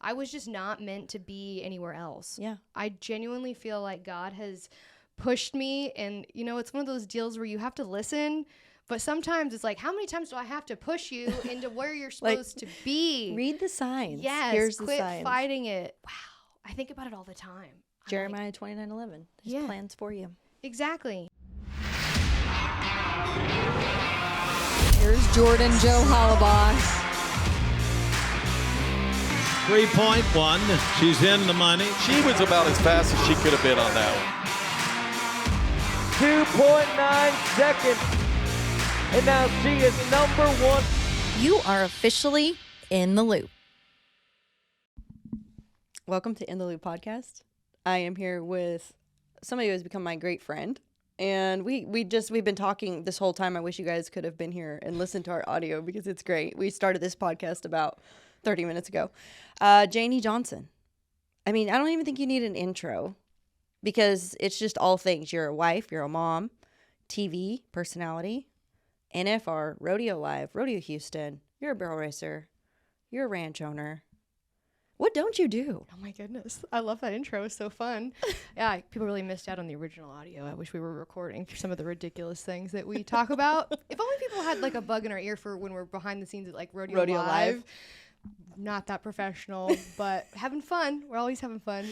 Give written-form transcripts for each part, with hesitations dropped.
I was just not meant to be anywhere else. Yeah. I genuinely feel like God has pushed me, and it's one of those deals where you have to listen, but sometimes it's like, how many times do I have to push you into where you're supposed to be? Read the signs. Yes. Here's quit the signs. fighting it. Wow. I think about it all the time. Jeremiah 29:11. There's plans for you. Exactly. Here's Jordan Jo Hollabaugh. 3.1. She's in the money. She was about as fast as she could have been on that one. 2.9 seconds. And now she is number one. You are officially in the loop. Welcome to In the Loop podcast. I am here with somebody who has become my great friend. And we've been talking this whole time. I wish you guys could have been here and listened to our audio because it's great. We started this podcast about 30 minutes ago. Janie Johnson. I mean, I don't even think you need an intro because it's just all things. You're a wife, you're a mom, TV personality, NFR, Rodeo Live, Rodeo Houston. You're a barrel racer. You're a ranch owner. What don't you do? Oh my goodness. I love that intro. It's so fun. Yeah, people really missed out on the original audio. I wish we were recording for some of the ridiculous things that we talk about. If only people had like a bug in our ear for when we're behind the scenes at like Rodeo Live. Not that professional, but having fun. We're always having fun.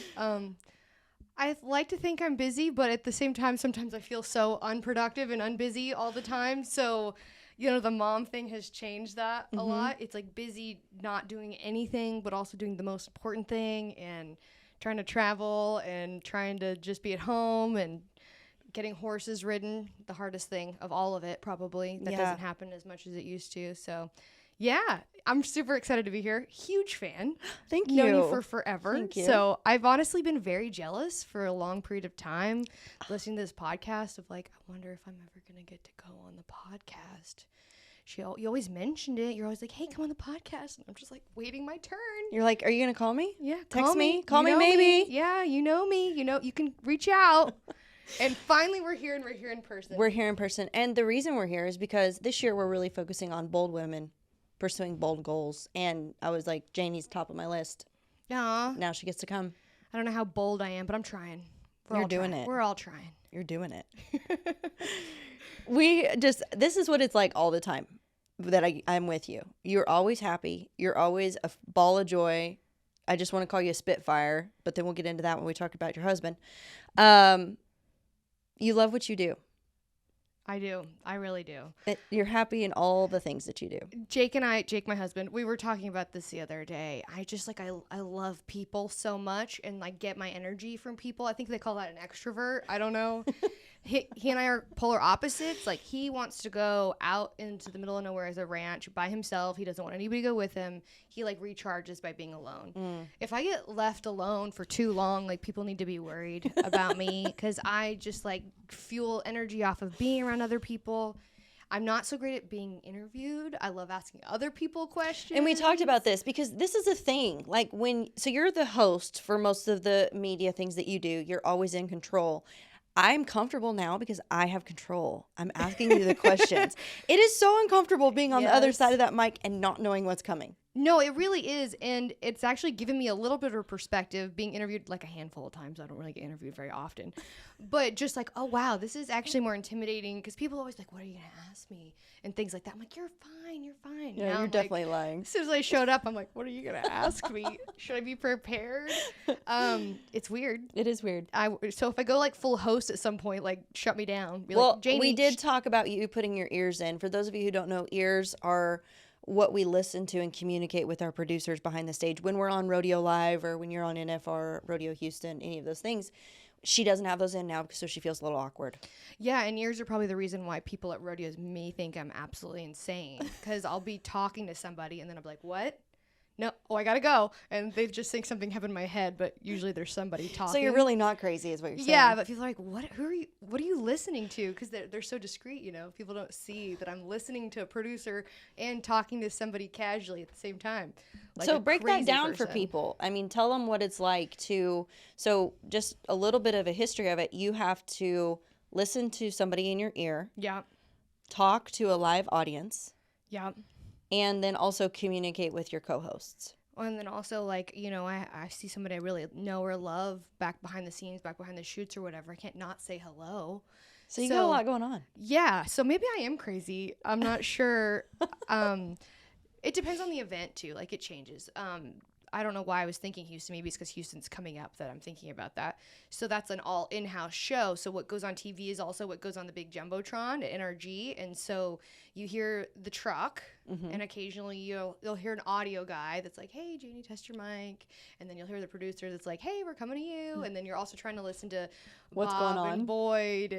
I like to think I'm busy, but at the same time, sometimes I feel so unproductive and unbusy all the time. So, the mom thing has changed that a lot. It's like busy not doing anything, but also doing the most important thing and trying to travel and trying to just be at home and getting horses ridden, the hardest thing of all of it, probably. That doesn't happen as much as it used to. So, yeah, I'm super excited to be here. Huge fan. Thank you. Known you for forever. Thank you. So I've honestly been very jealous for a long period of time listening to this podcast of like, I wonder if I'm ever going to get to go on the podcast. You always mentioned it. You're always like, hey, come on the podcast. And I'm just like waiting my turn. You're like, are you going to call me? Yeah. Text me. Call me maybe. Yeah, you know me. You can reach out. And finally we're here and we're here in person. We're here in person. And the reason we're here is because this year we're really focusing on bold women pursuing bold goals. And I was like, Janie's top of my list. Aw. Now she gets to come. I don't know how bold I am, but I'm trying. You're doing it. We're all trying. You're doing it. This is what it's like all the time that I'm with you. You're always happy. You're always a ball of joy. I just want to call you a spitfire, but then we'll get into that when we talk about your husband. You love what you do. I do. I really do. You're happy in all the things that you do. Jake, my husband, we were talking about this the other day. I just I love people so much and like get my energy from people. I think they call that an extrovert. I don't know. He and I are polar opposites. Like he wants to go out into the middle of nowhere as a ranch by himself. He doesn't want anybody to go with him. He like recharges by being alone. If I get left alone for too long, like people need to be worried about me because I just like fuel energy off of being around other people. I'm not so great at being interviewed. I love asking other people questions. And we talked about this because this is a thing. Like so you're the host for most of the media things that you do. You're always in control. I'm comfortable now because I have control. I'm asking you the questions. It is so uncomfortable being on the other side of that mic and not knowing what's coming. No, it really is. And it's actually given me a little bit of perspective being interviewed like a handful of times. I don't really get interviewed very often. But just like, oh, wow, this is actually more intimidating because people always like, what are you going to ask me? And things like that. I'm like, you're fine. You're fine. Yeah, you're definitely lying. As soon as I showed up, I'm like, what are you going to ask me? Should I be prepared? It's weird. It is weird. So if I go like full host at some point, like shut me down. Be Well, like, Janie, we did talk about you putting your ears in. For those of you who don't know, ears are what we listen to and communicate with our producers behind the stage when we're on Rodeo Live or when you're on NFR, Rodeo Houston, any of those things. She doesn't have those in now so she feels a little awkward. Yeah, and ears are probably the reason why people at rodeos may think I'm absolutely insane because I'll be talking to somebody and then I'll be like, what? No, I gotta go. And they just think something happened in my head, but usually there's somebody talking. So you're really not crazy is what you're saying. Yeah, but people are like, what are you listening to? Because they're so discreet, People don't see that I'm listening to a producer and talking to somebody casually at the same time. Like so break that down person. for people. I mean, tell them what it's like so just a little bit of a history of it. You have to listen to somebody in your ear. Yeah. Talk to a live audience. Yeah. And then also communicate with your co-hosts. And then also, like, you know, I see somebody I really know or love back behind the scenes, back behind the shoots or whatever. I can't not say hello. So you got a lot going on. Yeah. So maybe I am crazy. I'm not sure. It depends on the event, too. Like, it changes. I don't know why I was thinking Houston. Maybe it's because Houston's coming up that I'm thinking about that. So that's an all in-house show. So what goes on TV is also what goes on the big Jumbotron at NRG. And so you hear the truck, and occasionally you'll hear an audio guy that's like, hey, Janie, test your mic. And then you'll hear the producer that's like, hey, we're coming to you. And then you're also trying to listen to What's Bob going on? and Boyd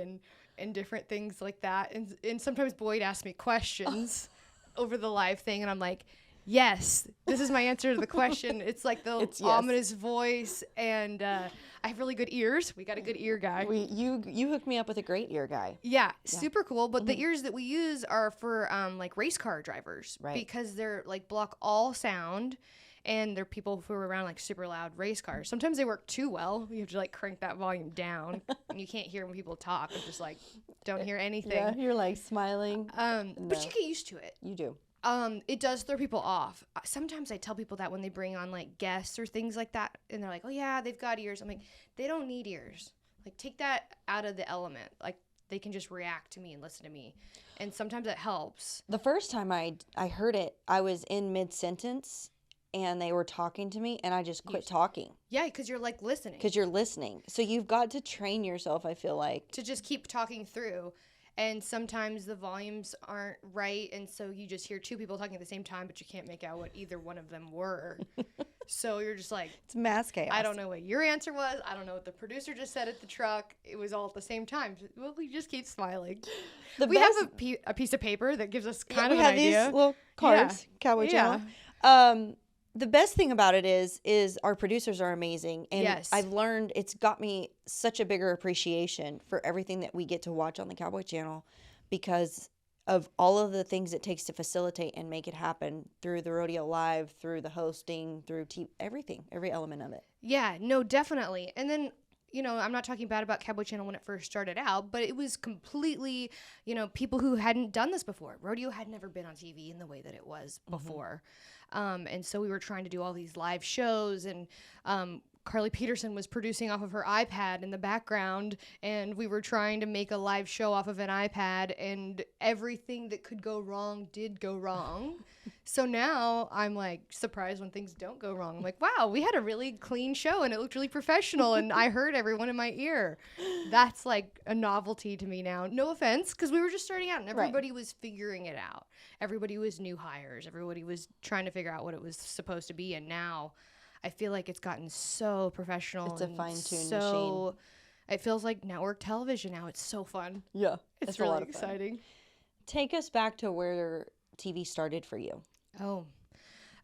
and different things like that. And sometimes Boyd asks me questions over the live thing, and I'm like, yes, this is my answer to the question. It's like the ominous voice, and I have really good ears. We got a good ear guy. You hooked me up with a great ear guy. Yeah, super cool. But the ears that we use are for like race car drivers, Right? Because they're like block all sound, and they're people who are around like super loud race cars. Sometimes they work too well. You have to like crank that volume down, and you can't hear when people talk. And just like don't hear anything. Yeah, you're like smiling. But you get used to it. You do. It does throw people off. Sometimes I tell people that when they bring on like guests or things like that, and they're like, oh yeah, they've got ears. I'm like, they don't need ears. Like, take that out of the element. Like, they can just react to me and listen to me. And sometimes it helps. The first time I heard it, I was in mid-sentence and they were talking to me and I just quit talking. Yeah, because you're like listening. Because you're listening. So you've got to train yourself, I feel like. To just keep talking through. And sometimes the volumes aren't right, and so you just hear two people talking at the same time, but you can't make out what either one of them were. So you're just like, It's mass chaos. I don't know what your answer was. I don't know what the producer just said at the truck. It was all at the same time. Well, we just keep smiling. We have a piece of paper that gives us kind of an idea. We have these little cards, Cowboy Channel. The best thing about it is our producers are amazing. And Yes. I've learned, it's got me such a bigger appreciation for everything that we get to watch on the Cowboy Channel because of all of the things it takes to facilitate and make it happen through the Rodeo Live, through the hosting, through everything, every element of it. Yeah, no, definitely. And then, you know, I'm not talking bad about Cowboy Channel when it first started out, but it was completely, you know, people who hadn't done this before. Rodeo had never been on TV in the way that it was before. And so we were trying to do all these live shows, and Carly Peterson was producing off of her iPad in the background, and we were trying to make a live show off of an iPad, and everything that could go wrong did go wrong. So now I'm like surprised when things don't go wrong. I'm like, wow, we had a really clean show and it looked really professional and I heard everyone in my ear. That's like a novelty to me now. No offense, because we were just starting out and everybody was figuring it out. Everybody was new hires. Everybody was trying to figure out what it was supposed to be. And now I feel like it's gotten so professional. It's a fine-tuned machine. It feels like network television now. It's so fun. Yeah. It's really exciting. Take us back to where TV started for you. Oh,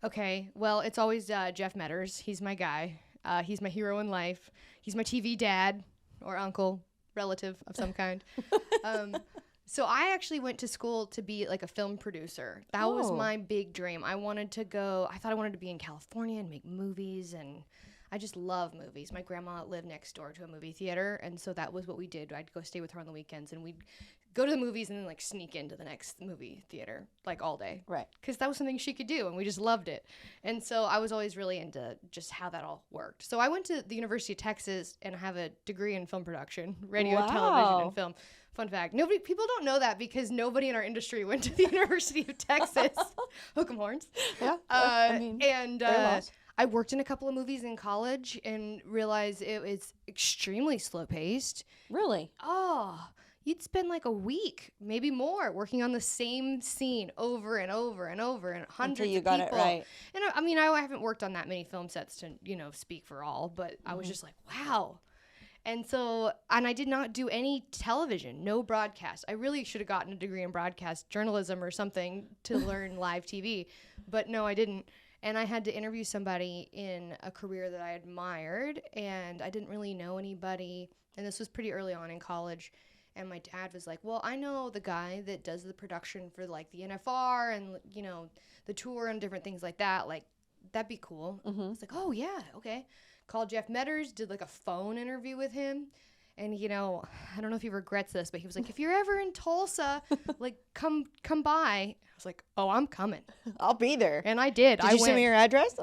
okay. Well, it's always Jeff Metters. He's my guy. He's my hero in life. He's my TV dad or uncle, relative of some kind. So I actually went to school to be like a film producer. That was my big dream. I thought I wanted to be in California and make movies, and I just love movies. My grandma lived next door to a movie theater, and so that was what we did. I'd go stay with her on the weekends, and we'd go to the movies and then like sneak into the next movie theater like all day. Right. Because that was something she could do, and we just loved it. And so I was always really into just how that all worked. So I went to the University of Texas and I have a degree in film production, radio, television, and film. Fun fact. People don't know that because nobody in our industry went to the University of Texas. Hook 'em horns. Yeah. I worked in a couple of movies in college and realized it was extremely slow paced. Really? Oh, you'd spend like a week, maybe more, working on the same scene over and over and over and hundreds Until you of got people. it right. And I mean, I haven't worked on that many film sets to, speak for all, but I was just like, wow. And so, and I did not do any television, no broadcast. I really should have gotten a degree in broadcast journalism or something to learn live TV, but no, I didn't. And I had to interview somebody in a career that I admired, and I didn't really know anybody. And this was pretty early on in college. And my dad was like, well, I know the guy that does the production for like the NFR and, the tour and different things like that. Like, that'd be cool. I was like, oh, yeah, okay. Called Jeff Metters, did like a phone interview with him. And, I don't know if he regrets this, but he was like, if you're ever in Tulsa, like, come by. I was like, oh, I'm coming. I'll be there. And I did. Did you send me your address?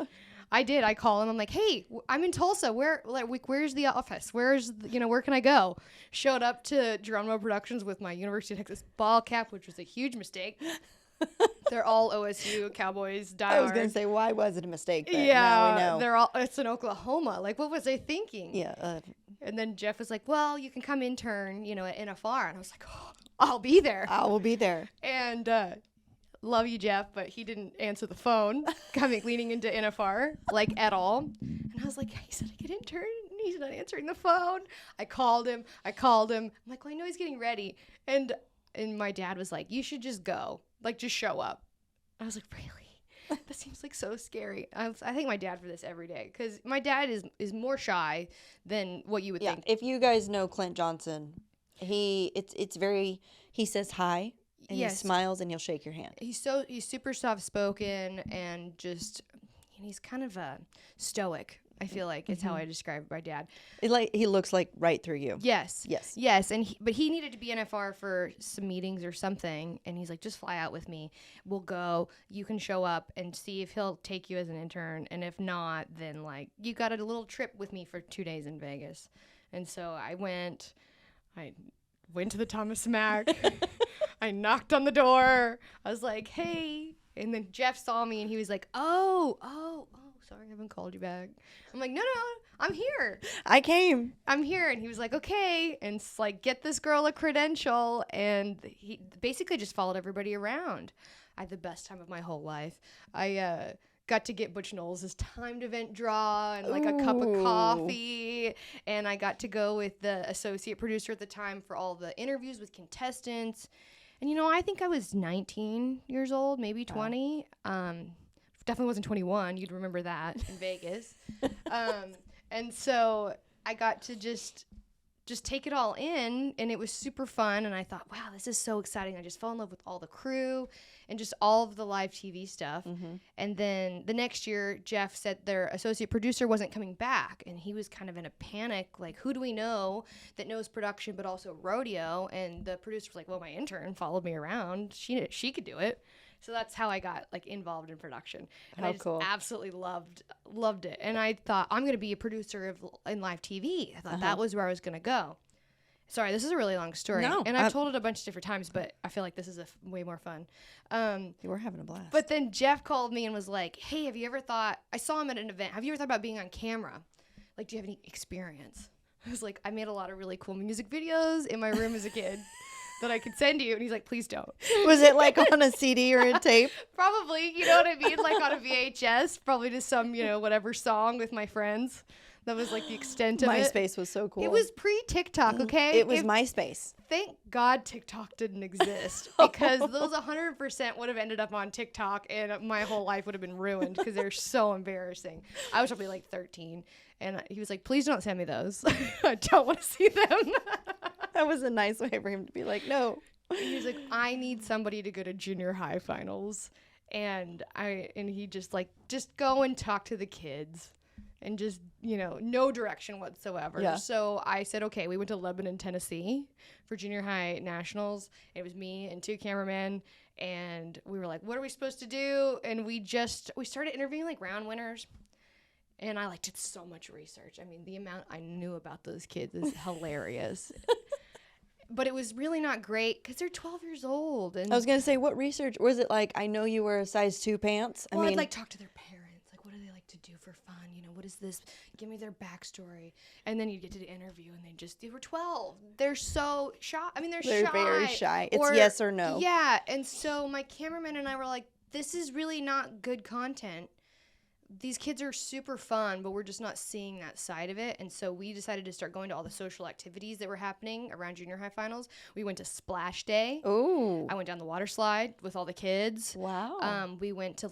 I did. I call him. I'm like, hey, I'm in Tulsa. Where's the office? Where can I go? Showed up to Geronimo Productions with my University of Texas ball cap, which was a huge mistake. They're all OSU Cowboys diehard. I was going to say, why was it a mistake? But yeah, now we know. it's in Oklahoma. Like, what was I thinking? Yeah. And then Jeff was like, well, you can come intern, at NFR. And I was like, oh, I'll be there. I will be there. And love you, Jeff, but he didn't answer the phone, leaning into NFR, like, at all. And I was like, he said I could intern, and he's not answering the phone. I called him. I'm like, well, I know he's getting ready. And my dad was like, you should just go. Like, just show up. I was like, really? That seems like so scary. I thank my dad for this every day, because my dad is more shy than what you would think. If you guys know Clint Johnson, he says hi. And he smiles and he'll shake your hand. He's super soft spoken and just he's kind of stoic. I feel like it's how I describe my dad. He looks like right through you. Yes. And he needed to be NFR for some meetings or something, and he's like, just fly out with me. We'll go. You can show up and see if he'll take you as an intern, and if not, then like you got a little trip with me for 2 days in Vegas. And so I went to the Thomas Mack. I knocked on the door. I was like, hey. And then Jeff saw me and he was like, oh, sorry, I haven't called you back. I'm like, no, I'm here. I'm here. And he was like, okay. And it's like, get this girl a credential. And he basically just followed everybody around. I had the best time of my whole life. I got to get Butch Knowles' timed event draw and like a cup of coffee. And I got to go with the associate producer at the time for all the interviews with contestants. And, I think I was 19 years old, maybe 20. Definitely wasn't 21. You'd remember that in Vegas. And so I got to just take it all in, and it was super fun. And I thought, wow, this is so exciting. I just fell in love with all the crew and just all of the live TV stuff. Mm-hmm. And then the next year, Jeff said their associate producer wasn't coming back, and he was kind of in a panic, like, who do we know that knows production but also rodeo? And the producer was like, well, my intern followed me around. She could do it. So that's how I got like involved in production, and I just absolutely loved it. And I thought, I'm going to be a producer in live TV. I thought that was where I was going to go. Sorry, this is a really long story. No, and I've told it a bunch of different times, but I feel like this is way more fun. You were having a blast. But then Jeff called me and was like, hey, have you ever thought, I saw him at an event, have you ever thought about being on camera? Like, do you have any experience? I was like, I made a lot of really cool music videos in my room as a kid that I could send you. And he's like, please don't. Was it like on a CD or a tape? Probably, you know what I mean? Like on a VHS, probably to some, whatever song with my friends. That was like the extent of it. MySpace was so cool. It was pre-TikTok, okay? It was MySpace. Thank God TikTok didn't exist, because those 100% would have ended up on TikTok, and my whole life would have been ruined because they're so embarrassing. I was probably like 13, and he was like, please don't send me those. I don't want to see them. That was a nice way for him to be like, no. He was like, I need somebody to go to junior high finals. And he just go and talk to the kids. And just, no direction whatsoever. Yeah. So I said, okay, we went to Lebanon, Tennessee for junior high nationals. It was me and 2 cameramen. And we were like, what are we supposed to do? And we started interviewing like round winners. And I did so much research. I mean, the amount I knew about those kids is hilarious. But it was really not great because they're 12 years old. And I was going to say, what research? Was it like, I know you wear a size 2 pants? I'd talk to their parents. What do they like to do for fun? What is this? Give me their backstory. And then you get to the interview, and they were 12. They're so shy. I mean, they're shy. They're very shy. It's yes or no. Yeah. And so my cameraman and I were like, this is really not good content. These kids are super fun, but we're just not seeing that side of it. And so we decided to start going to all the social activities that were happening around junior high finals. We went to Splash Day. Ooh. I went down the water slide with all the kids. Wow. We went to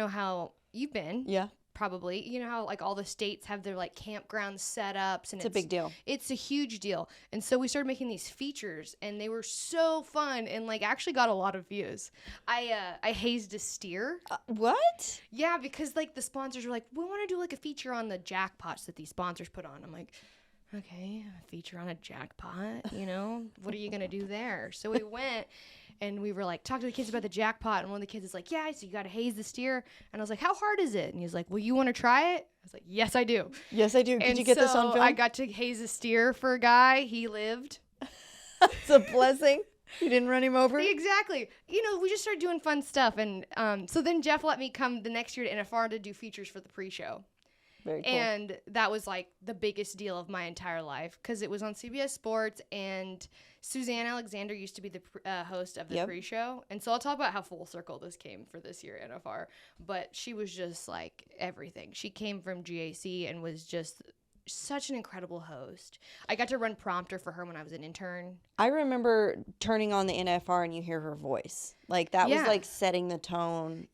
how you've been. Yeah. Probably. How all the states have their campground setups, and it's a big deal. It's a huge deal. And so we started making these features, and they were so fun, and actually got a lot of views. I hazed a steer. What? Yeah, because the sponsors were like, we want to do a feature on the jackpots that these sponsors put on. I'm like, okay, a feature on a jackpot, you know, what are you going to do there? So we went and we were like, talk to the kids about the jackpot. And one of the kids is like, yeah, so you got to haze the steer. And I was like, how hard is it? And he's like, well, you want to try it? I was like, yes, I do. Yes, I do. Could you get this on film? I got to haze a steer for a guy. He lived. It's a blessing. You didn't run him over? Exactly. You know, we just started doing fun stuff. And so then Jeff let me come the next year to NFR to do features for the pre-show. Very cool. And that was like the biggest deal of my entire life because it was on CBS Sports, and Suzanne Alexander used to be the host of the pre-show. And so I'll talk about how full circle this came for this year at NFR. But she was just like everything. She came from GAC and was just such an incredible host. I got to run prompter for her when I was an intern. I remember turning on the NFR and you hear her voice. Like that was like setting the tone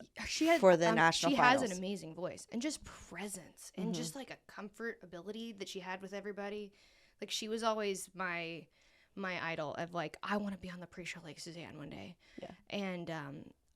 for the national finals. She has an amazing voice and just presence and just like a comfort ability that she had with everybody. Like she was always my idol of like, I want to be on the pre-show like Suzanne one day. Yeah. And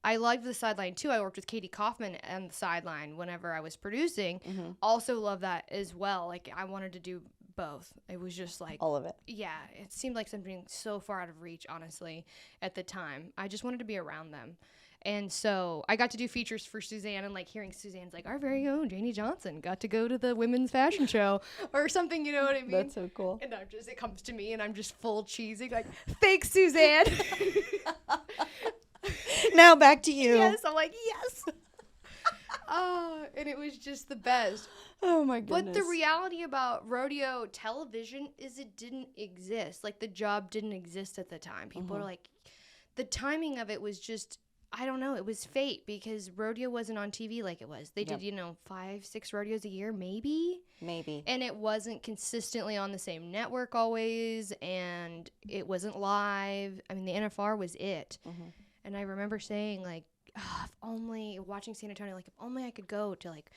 I loved the sideline too. I worked with Katie Kaufman on the sideline whenever I was producing. Also love that as well. Like I wanted to do both. It was just like all of it. Yeah, it seemed like something so far out of reach, honestly, at the time. I just wanted to be around them. And so I got to do features for Suzanne, and like hearing Suzanne's like, our very own Janie Johnson got to go to the women's fashion show or something, you know what I mean? That's so cool. And it comes to me and I'm just full cheesing like, thanks, Suzanne. Now back to you. Yes, I'm like, yes. And it was just the best. Oh my goodness. But the reality about rodeo television is it didn't exist. Like the job didn't exist at the time. People are like, the timing of it was just, I don't know, it was fate because rodeo wasn't on TV like it was. They did, 5-6 rodeos a year, maybe. And it wasn't consistently on the same network always, and it wasn't live. I mean, the NFR was it. And I remember saying, like, if only, watching San Antonio, like, if only I could go to, like,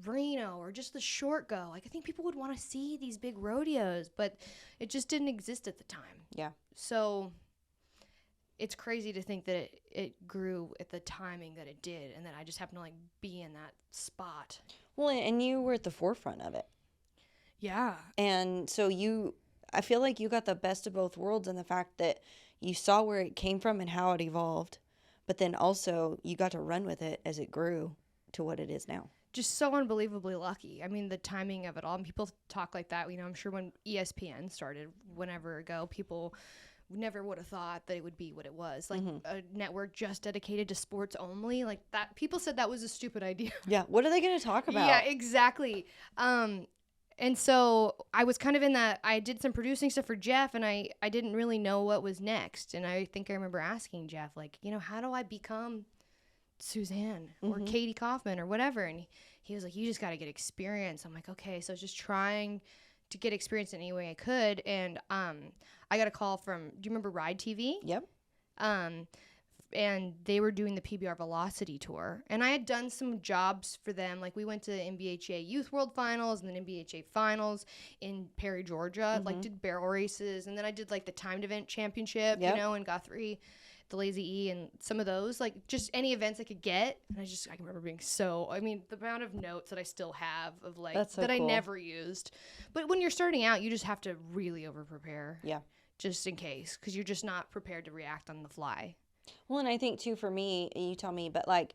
Reno or just the short go. Like, I think people would want to see these big rodeos, but it just didn't exist at the time. Yeah. So it's crazy to think that it grew at the timing that it did and that I just happened to, like, be in that spot. Well, and you were at the forefront of it. Yeah. And so I feel like you got the best of both worlds in the fact that you saw where it came from and how it evolved, but then also you got to run with it as it grew to what it is now. Just so unbelievably lucky. I mean, the timing of it all. And people talk like that. I'm sure when ESPN started whenever ago, people never would have thought that it would be what it was. Like a network just dedicated to sports only. Like that. People said that was a stupid idea. Yeah. What are they going to talk about? Yeah, exactly. And so I was kind of in that, I did some producing stuff for Jeff, and I didn't really know what was next. And I think I remember asking Jeff, like, how do I become Suzanne or Katie Kaufman or whatever? And he was like, you just got to get experience. I'm like, okay. So I was just trying to get experience in any way I could. And I got a call from, do you remember Ride TV? Yep. And they were doing the PBR Velocity Tour. And I had done some jobs for them. Like, we went to NBHA Youth World Finals and then NBHA Finals in Perry, Georgia. Like, did barrel races. And then I did, like, the timed event championship, in Guthrie, the Lazy E, and some of those. Like, just any events I could get. And I can remember being the amount of notes that I still have of, like, so that cool. I never used. But when you're starting out, you just have to really over-prepare. Yeah. Just in case. Because you're just not prepared to react on the fly. Well, and I think, too, for me, you tell me, but, like,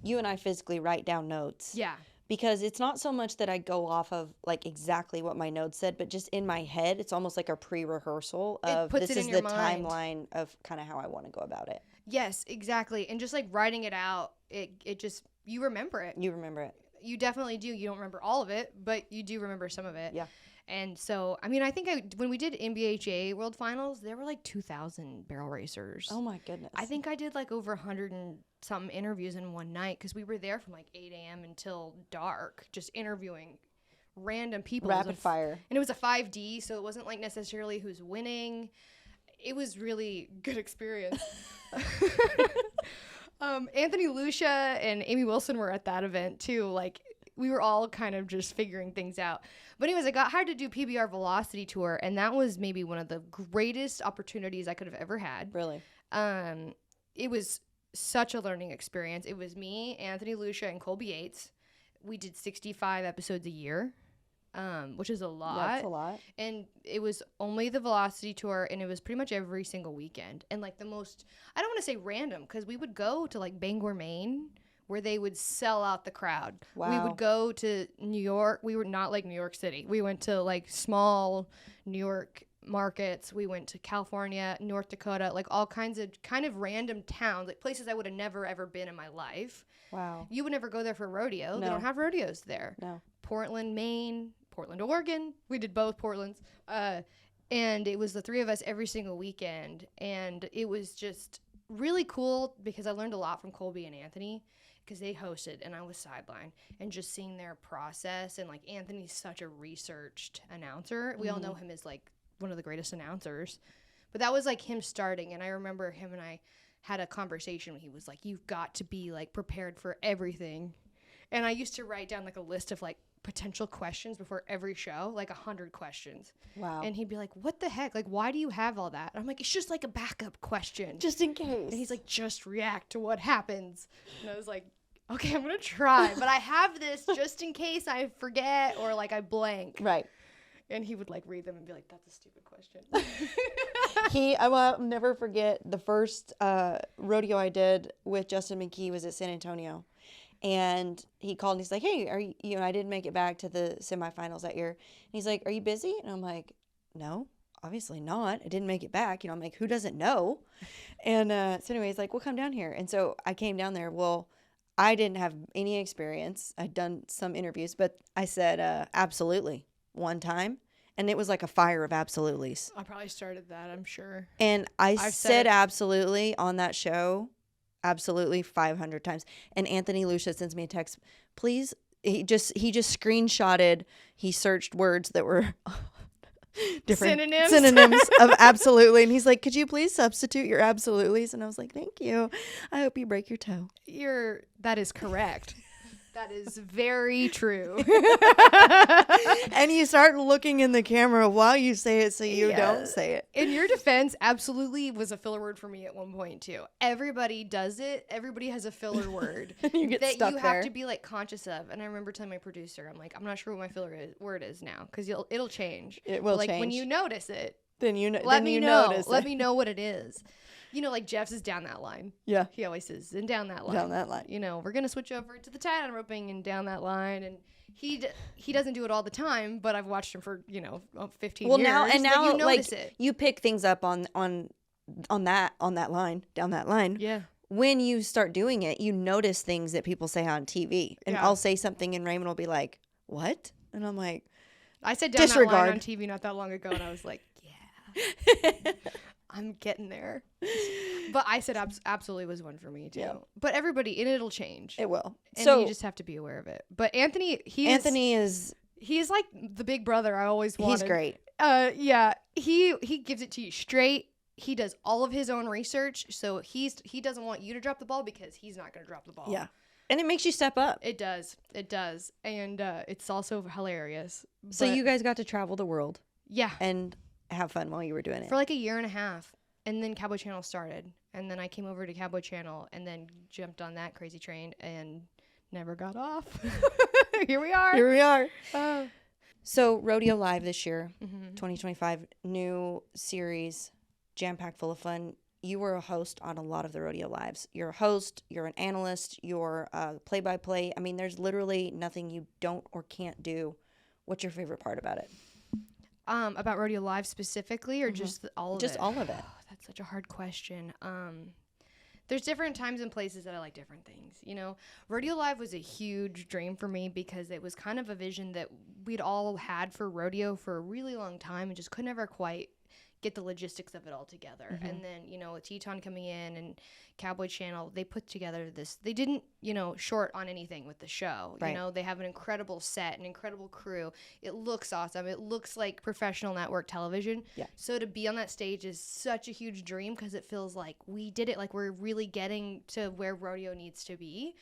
you and I physically write down notes. Yeah. Because it's not so much that I go off of, like, exactly what my notes said, but just in my head, it's almost like a pre-rehearsal of this is the timeline of kind of how I want to go about it. Yes, exactly. And just, like, writing it out, it just, you remember it. You remember it. You definitely do. You don't remember all of it, but you do remember some of it. Yeah. And so, I mean, I think when we did NBHA World Finals, there were like 2,000 barrel racers. Oh, my goodness. I think I did like over 100 and some interviews in one night because we were there from like 8 a.m. until dark, just interviewing random people. Rapid fire. And it was a 5D, so it wasn't like necessarily who's winning. It was really good experience. Anthony Lucia and Amy Wilson were at that event too. Like, we were all kind of just figuring things out. But anyways, I got hired to do PBR Velocity Tour, and that was maybe one of the greatest opportunities I could have ever had. Really? It was such a learning experience. It was me, Anthony Lucia, and Colby Yates. We did 65 episodes a year. which is a lot. That's a lot. And it was only the Velocity Tour, and it was pretty much every single weekend. And like the most, I don't want to say random, because we would go to like Bangor, Maine, where they would sell out the crowd. Wow. We would go to New York. We were not like New York City. We went to like small New York markets. We went to California, North Dakota, like all kinds of kind of random towns, like places I would have never ever been in my life. Wow. You would never go there for a rodeo. No. They don't have rodeos there. No. Portland, Maine, Portland, Oregon. We did both Portlands. And it was the three of us every single weekend. And it was just really cool because I learned a lot from Colby and Anthony, because they hosted and I was sideline, and just seeing their process. And like Anthony's such a researched announcer. We all know him as like one of the greatest announcers, but that was like him starting. And I remember him and I had a conversation when he was like, you've got to be like prepared for everything. And I used to write down like a list of like potential questions before every show, like 100 questions. Wow. And he'd be like, what the heck? Like, why do you have all that? And I'm like, it's just like a backup question. Just in case. And he's like, just react to what happens. And I was like, okay, I'm going to try. But I have this just in case I forget or like I blank. Right. And he would like read them and be like, that's a stupid question. I will never forget the first rodeo I did with Justin McKee was at San Antonio. And he called and he's like, hey, are you know, I didn't make it back to the semifinals that year. And he's like, are you busy? And I'm like, no, obviously not. I didn't make it back. You know, I'm like, who doesn't know? And so anyway, he's like, well, come down here. And so I came down there. Well, I didn't have any experience. I'd done some interviews, but I said, absolutely, one time. And it was like a fire of absolutelys. I probably started that, I'm sure. And I've said said it. absolutely on that show, absolutely 500 times. And Anthony Lucia sends me a text, please. He just screenshotted. He searched words that were different synonyms of absolutely. And he's like, could you please substitute your absolutelys? And I was like, thank you. I hope you break your toe. That is correct. That is very true. And you start looking in the camera while you say it so you don't say it. In your defense, absolutely was a filler word for me at one point too. Everybody does it. Everybody has a filler word You get that stuck you there. have to be like conscious of. And I remember telling my producer, I'm like, I'm not sure what my word is now, because it'll change. It will like change. when you notice it, Then you know. let me know. Notice Let it. me know what it is. You know, like Jeff's is down that line. Yeah. He always says, and down that line. Down that line. You know, we're going to switch over to the tie-down roping and down that line. And he doesn't do it all the time, but I've watched him for, 15 years. Now that you notice like it. you pick things up on that line, down that line. Yeah. When you start doing it, you notice things that people say on TV. And Yeah. I'll say something and Raymond will be like, "What?" And I'm like, I said down that line Disregard. on TV not that long ago, and I was like, yeah, I'm getting there. But I said absolutely was one for me, too. Yeah. But everybody, and it'll change. it will. And So you just have to be aware of it. But Anthony, is he's like the big brother I always wanted. he's great. Yeah, he gives it to you straight. He does all of his own research, so he doesn't want you to drop the ball because he's not going to drop the ball. Yeah. And it makes you step up. It does, and it's also hilarious. So But you guys got to travel the world yeah, and have fun while you were doing it. for like a year and a half, and then Cowboy Channel started, and then I came over to Cowboy Channel, and then jumped on that crazy train and never got off. Here we are. Here we are. Uh, So Rodeo Live this year, mhm. 2025, new series, jam-packed full of fun. You were a host on a lot of the Rodeo Lives. You're a host, you're an analyst, you're play-by-play. I mean, there's literally nothing you don't or can't do. What's your favorite part about it? About Rodeo Live specifically, or just all of it? Just all of it. That's such a hard question. There's different times and places that I like different things. You know, Rodeo Live was a huge dream for me because it was kind of a vision that we'd all had for rodeo for a really long time and just could never quite get the logistics of it all together. And then, with Teton coming in and Cowboy Channel, they put together this, they didn't, short on anything with the show. Right. They have an incredible set, an incredible crew. It looks awesome. It looks like professional network television. Yeah. So to be on that stage is such a huge dream because it feels like we did it, like we're really getting to where rodeo needs to be.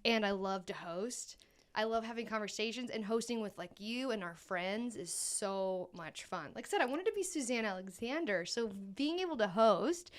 And I love to host. I love having conversations, and hosting with like you and our friends is so much fun. Like I said, I wanted to be Suzanne Alexander, so being able to host,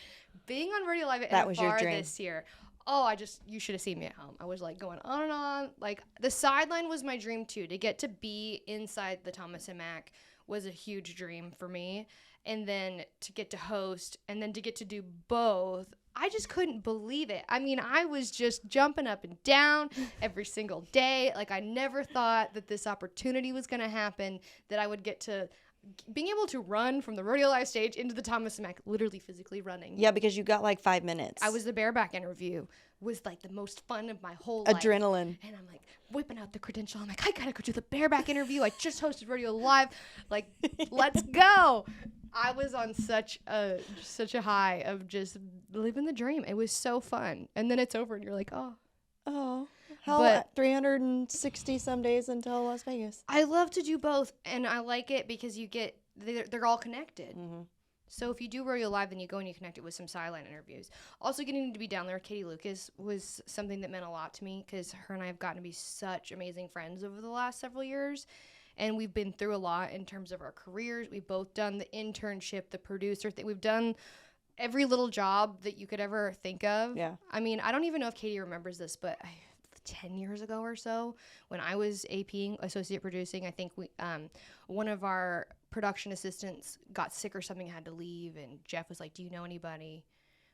being on Rodeo Live at That was your NFR dream. this year, Oh, you should have seen me at home. I was like going on and on. Like the sideline was my dream too. To get to be inside the Thomas and Mack was a huge dream for me. And then to get to host and then to get to do both, I just couldn't believe it. I mean, I was just jumping up and down every single day. Like I never thought that this opportunity was going to happen, that I would get to being able to run from the Rodeo Live stage into the Thomas and Mack, literally physically running. Yeah, because you got like 5 minutes. I was the bareback interview, was like the most fun of my whole life. Adrenaline. And I'm like whipping out the credential. I'm like, I gotta go do the bareback interview. I just hosted Rodeo Live. Like, let's go. I was on such a high of just living the dream. It was so fun. And then it's over and you're like, oh. How 360 some days until Las Vegas. I love to do both, and I like it because they're all connected. Mm-hmm. So if you do Rodeo Live, then you go and you connect it with some sideline interviews. Also, getting to be down there with Katie Lucas was something that meant a lot to me because her and I have gotten to be such amazing friends over the last several years, and we've been through a lot in terms of our careers. We've both done the internship, the producer thing. We've done every little job that you could ever think of. Yeah. I mean, I don't even know if Katie remembers this, but 10 years ago or so, when I was APing, associate producing, I think one of our production assistants got sick or something, had to leave, and Jeff was like, do you know anybody?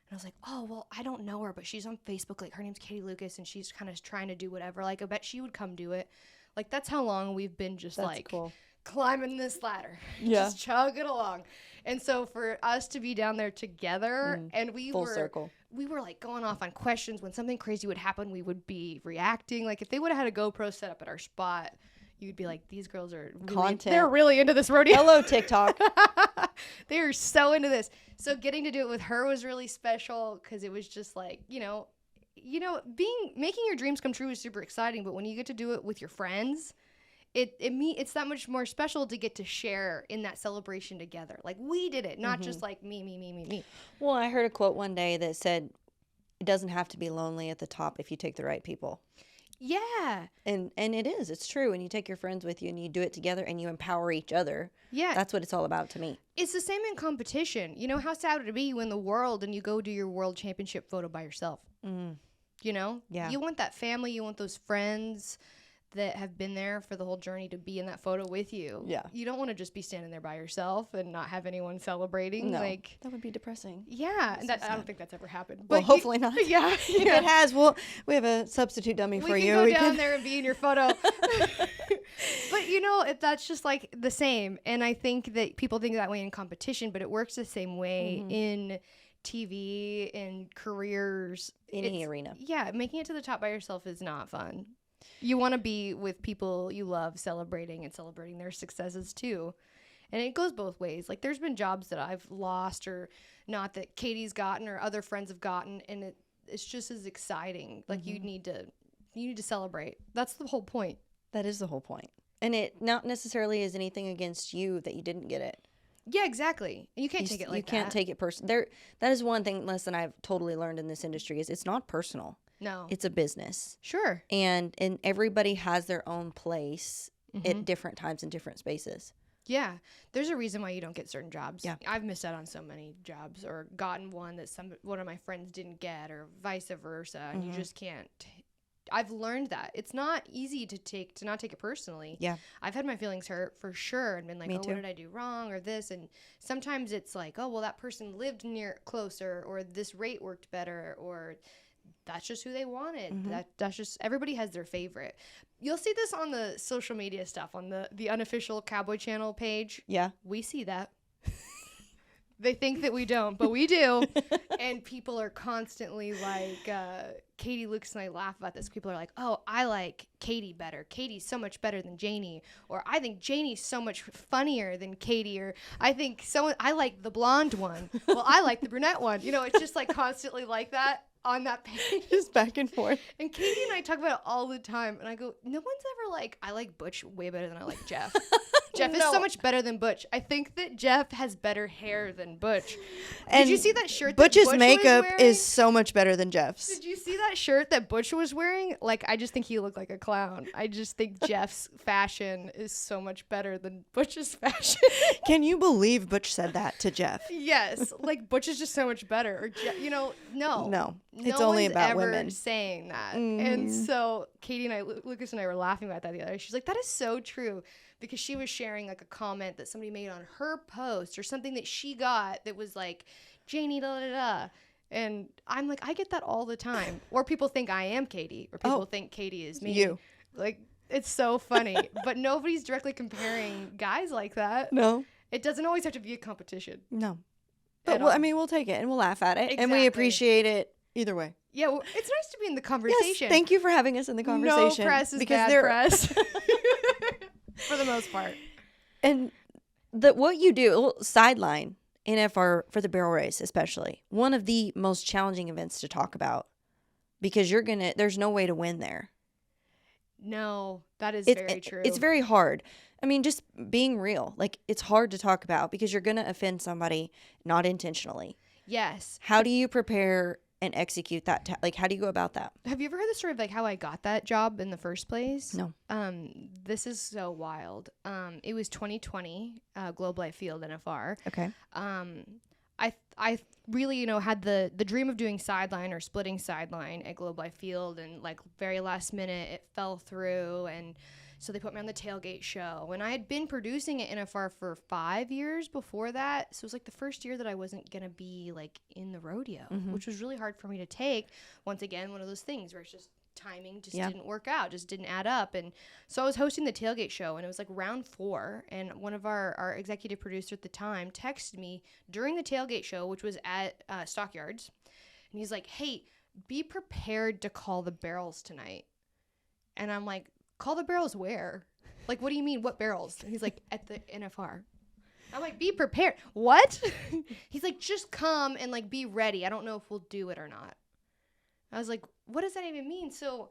And I was like, oh, well, I don't know her, but she's on Facebook. Like, her name's Katie Lucas, and she's kind of trying to do whatever. Like, I bet she would come do it. Like, that's how long we've been just cool. climbing this ladder. Yeah. Just chugging along. And so for us to be down there together, and full circle. We were like going off on questions. When something crazy would happen, we would be reacting. Like if they would have had a GoPro set up at our spot, you'd be like, these girls are they're really into this rodeo. Hello, TikTok. They are so into this. So getting to do it with her was really special because it was just like, making your dreams come true is super exciting. But when you get to do it with your friends, it's that much more special to get to share in that celebration together. Like we did it, not just like me. Well, I heard a quote one day that said, it doesn't have to be lonely at the top if you take the right people. Yeah. And it is. It's true. And you take your friends with you and you do it together and you empower each other. Yeah. That's what it's all about to me. It's the same in competition. You know, how sad would it be you win the world and you go do your world championship photo by yourself? You know? Yeah. You want that family. You want those friends that have been there for the whole journey to be in that photo with you. Yeah. You don't want to just be standing there by yourself and not have anyone celebrating. No, like that would be depressing. Yeah, and I don't think that's ever happened. Well, but hopefully not. Yeah. If it has, we have a substitute dummy for you. We can go down there and be in your photo. But that's just like the same. And I think that people think that way in competition, but it works the same way in TV, in careers. Any arena. Yeah, making it to the top by yourself is not fun. You want to be with people you love celebrating their successes too. And it goes both ways. Like there's been jobs that I've lost or not that Katie's gotten or other friends have gotten, and it's just as exciting. Like you need to celebrate. That's the whole point. That is the whole point. And it not necessarily is anything against you that you didn't get it. Yeah, exactly. And you can't take it like that. You can't take it personal. That is one lesson I've totally learned in this industry is it's not personal. No. It's a business. Sure. And everybody has their own place at different times in different spaces. Yeah. There's a reason why you don't get certain jobs. Yeah. I've missed out on so many jobs or gotten one that one of my friends didn't get or vice versa. And you just can't. I've learned that. It's not easy to not take it personally. Yeah. I've had my feelings hurt for sure and been like, what did I do wrong or this? And sometimes it's like, oh, well, that person lived closer or this rate worked better or that's just who they wanted. That's just, everybody has their favorite. You'll see this on the social media stuff, on the unofficial Cowboy Channel page. Yeah. We see that. They think that we don't, but we do. And people are constantly like, Katie Lucas and I laugh about this. People are like, oh, I like Katie better. Katie's so much better than Janie. Or I think Janie's so much funnier than Katie. Or I like the blonde one. Well, I like the brunette one. It's just like constantly like that on that page. Just back and forth. And Katie and I talk about it all the time. And I go, no one's ever like, I like Butch way better than I like Jeff. Jeff is No. so much better than Butch. I think that Jeff has better hair than Butch. And Did you see that shirt Butch's that Butch makeup was wearing? is so much better than Jeff's. Did you see that shirt that Butch was wearing? Like, I just think he looked like a clown. I just think Jeff's fashion is so much better than Butch's fashion. Can you believe Butch said that to Jeff? Yes, like Butch is just so much better. Or no. No, it's No only one's about ever women. saying that. And so Katie and I, Lucas and I were laughing about that the other day. She's like, that is so true. Because she was sharing like a comment that somebody made on her post or something that she got that was like, Janie, da da da. And I'm like, I get that all the time. Or people think I am Katie. Or people think Katie is me. You. Like, it's so funny. But nobody's directly comparing guys like that. No. It doesn't always have to be a competition. No. But At all. we'll take it and we'll laugh at it. And we Exactly. appreciate it either way. Yeah, well, it's nice to be in the Yes, conversation. thank you for having us in the conversation. No press is because bad there- press. For the most part. And what you do, sideline, NFR for the barrel race especially, one of the most challenging events to talk about because there's no way to win there. No, that is very true. It's very hard. I mean, just being real, like it's hard to talk about because you're going to offend somebody not intentionally. Yes. How do you prepare and execute that? Like, how do you go about that? Have you ever heard the story of like how I got that job in the first place? No. This is so wild. It was 2020, Globe Life Field NFR. Okay. I really, had the dream of doing sideline or splitting sideline at Globe Life Field, and like very last minute it fell through, and so they put me on the tailgate show. And I had been producing at NFR for 5 years before that, so it was like the first year that I wasn't gonna be like in the rodeo, which was really hard for me to take. Once again, one of those things where it's just timing didn't work out, just didn't add up. And so I was hosting the tailgate show, and it was like round 4, and one of our executive producer at the time texted me during the tailgate show, which was at Stockyards, and he's like, hey, be prepared to call the barrels tonight. And I'm like, call the barrels where? Like, what do you mean, what barrels? And he's like, at the NFR. I'm like, be prepared. What? He's like, just come and like be ready. I don't know if we'll do it or not. I was like, what does that even mean? So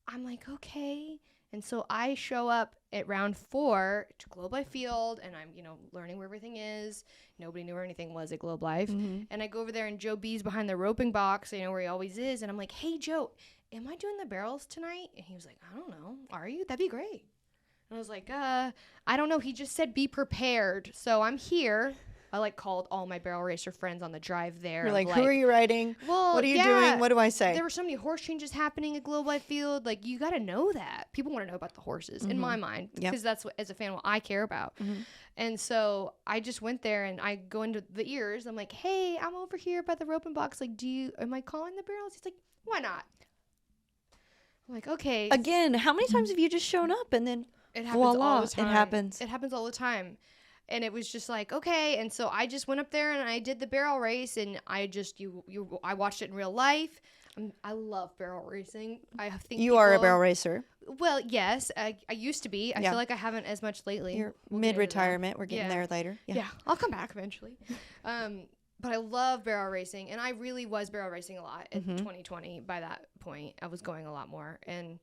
I'm like, okay. And so I show up at round 4 to Globe Life Field, and I'm, learning where everything is. Nobody knew where anything was at Globe Life. And I go over there, and Joe B's behind the roping box, where he always is. And I'm like, hey, Joe, am I doing the barrels tonight? And he was like, I don't know. Are you? That'd be great. And I was like, I don't know. He just said be prepared. So I'm here. I called all my barrel racer friends on the drive there. You're like, who are you riding? Well, what are you yeah, doing? What do I say? There were so many horse changes happening at Globe Life Field. Like, you got to know that. People want to know about the horses, in my mind, because that's what, as a fan, what I care about. And so I just went there, and I go into the ears. I'm like, hey, I'm over here by the roping box. Like, am I calling the barrels? He's like, why not? I'm like, okay. Again, how many times have you just shown up and then It happens all voila, the time. it happens. It happens all the time. And it was just like, okay. And so I just went up there and I did the barrel race, and I just, I watched it in real life. I love barrel racing. I think You are a barrel racer. Well, yes, I used to be. I Yeah. feel like I haven't as much lately. You're We'll get into that. mid-retirement. We're getting Yeah. there later. Yeah, I'll come back eventually. But I love barrel racing, and I really was barrel racing a lot in 2020. By that point, I was going a lot more, and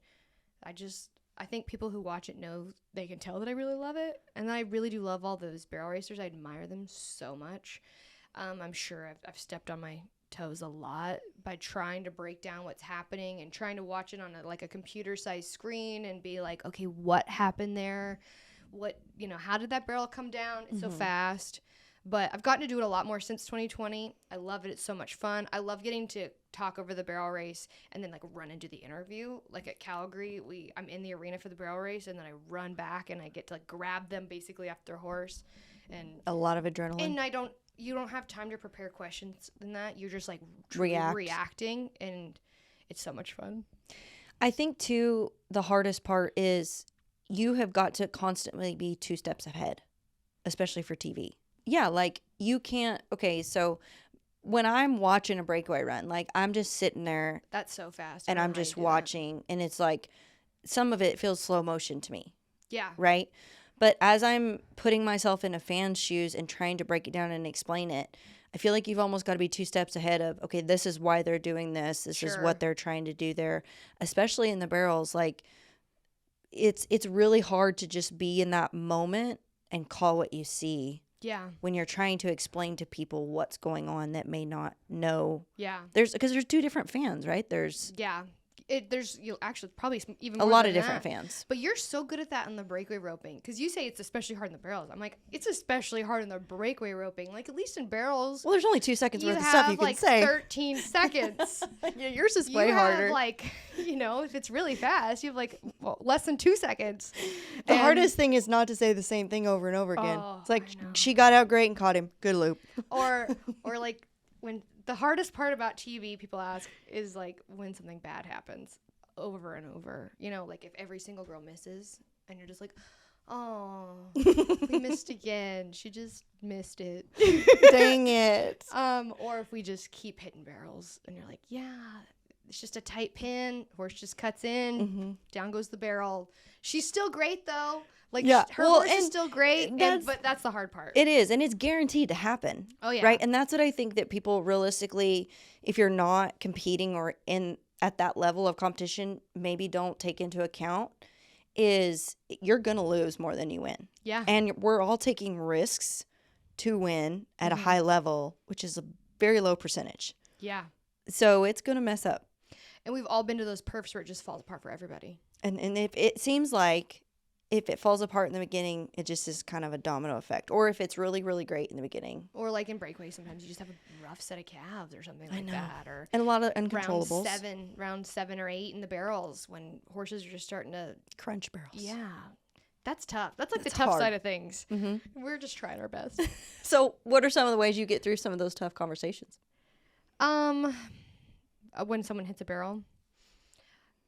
I think people who watch it know, they can tell that I really love it, and I really do love all those barrel racers. I admire them so much. I'm sure I've stepped on my toes a lot by trying to break down what's happening and trying to watch it on a computer-sized screen and be like, okay, what happened there? What, how did that barrel come down? It's so fast. But I've gotten to do it a lot more since 2020. I love it. It's so much fun. I love getting to talk over the barrel race and then run and do the interview. Like at Calgary, I'm in the arena for the barrel race, and then I run back and I get to grab them basically off their horse. And A lot of adrenaline. And you don't have time to prepare questions in that. You're just reacting, and it's so much fun. I think too, the hardest part is you have got to constantly be 2 steps ahead, especially for TV. Yeah, you can't. Okay, so when I'm watching a breakaway run, I'm just sitting there. That's so fast. And I'm just watching, and it's some of it feels slow motion to me. Yeah. Right? But as I'm putting myself in a fan's shoes and trying to break it down and explain it, I feel like you've almost got to be 2 steps ahead of, okay, this is why they're doing this. This is what they're trying to do there, especially in the barrels. it's really hard to just be in that moment and call what you see. Yeah. When you're trying to explain to people what's going on that may not know. Yeah. Because there's two different fans, right? There's There's actually probably even a more lot than of different that. fans. But you're so good at that in the breakaway roping, because you say it's especially hard in the barrels. I'm like, it's especially hard in the breakaway roping. Like, at least in barrels, Well, there's only 2 seconds you worth of have stuff you can like say. 13 seconds. Yeah, yours is You way have harder. like, if it's really fast, you have like less than 2 seconds. The hardest thing is not to say the same thing over and over again. Oh, It's like I know. she got out great and caught him. Good loop. or like when the hardest part about TV, people ask, is like when something bad happens over and over. Like if every single girl misses and you're just like, oh, we missed again. She just missed it. Dang it. Or if we just keep hitting barrels and you're like, yeah, it's just a tight pin. Horse just cuts in, down goes the barrel. She's still great though. Like, Yeah. her Well, horse is and still great, but that's the hard part. It is, and it's guaranteed to happen. Oh, yeah. Right? And that's what I think that people realistically, if you're not competing or at that level of competition, maybe don't take into account, is you're going to lose more than you win. Yeah. And we're all taking risks to win at a high level, which is a very low percentage. Yeah. So it's going to mess up. And we've all been to those perfs where it just falls apart for everybody. And if it seems like if it falls apart in the beginning, it just is kind of a domino effect. Or if it's really, really great in the beginning. Or like in breakaway, sometimes you just have a rough set of calves or something like that. Or And a lot of uncontrollables. round 7 or 8 in the barrels when horses are just starting to Crunch barrels. Yeah. That's tough. That's like It's the tough hard. side of things. We're just trying our best. So what are some of the ways you get through some of those tough conversations? When someone hits a barrel,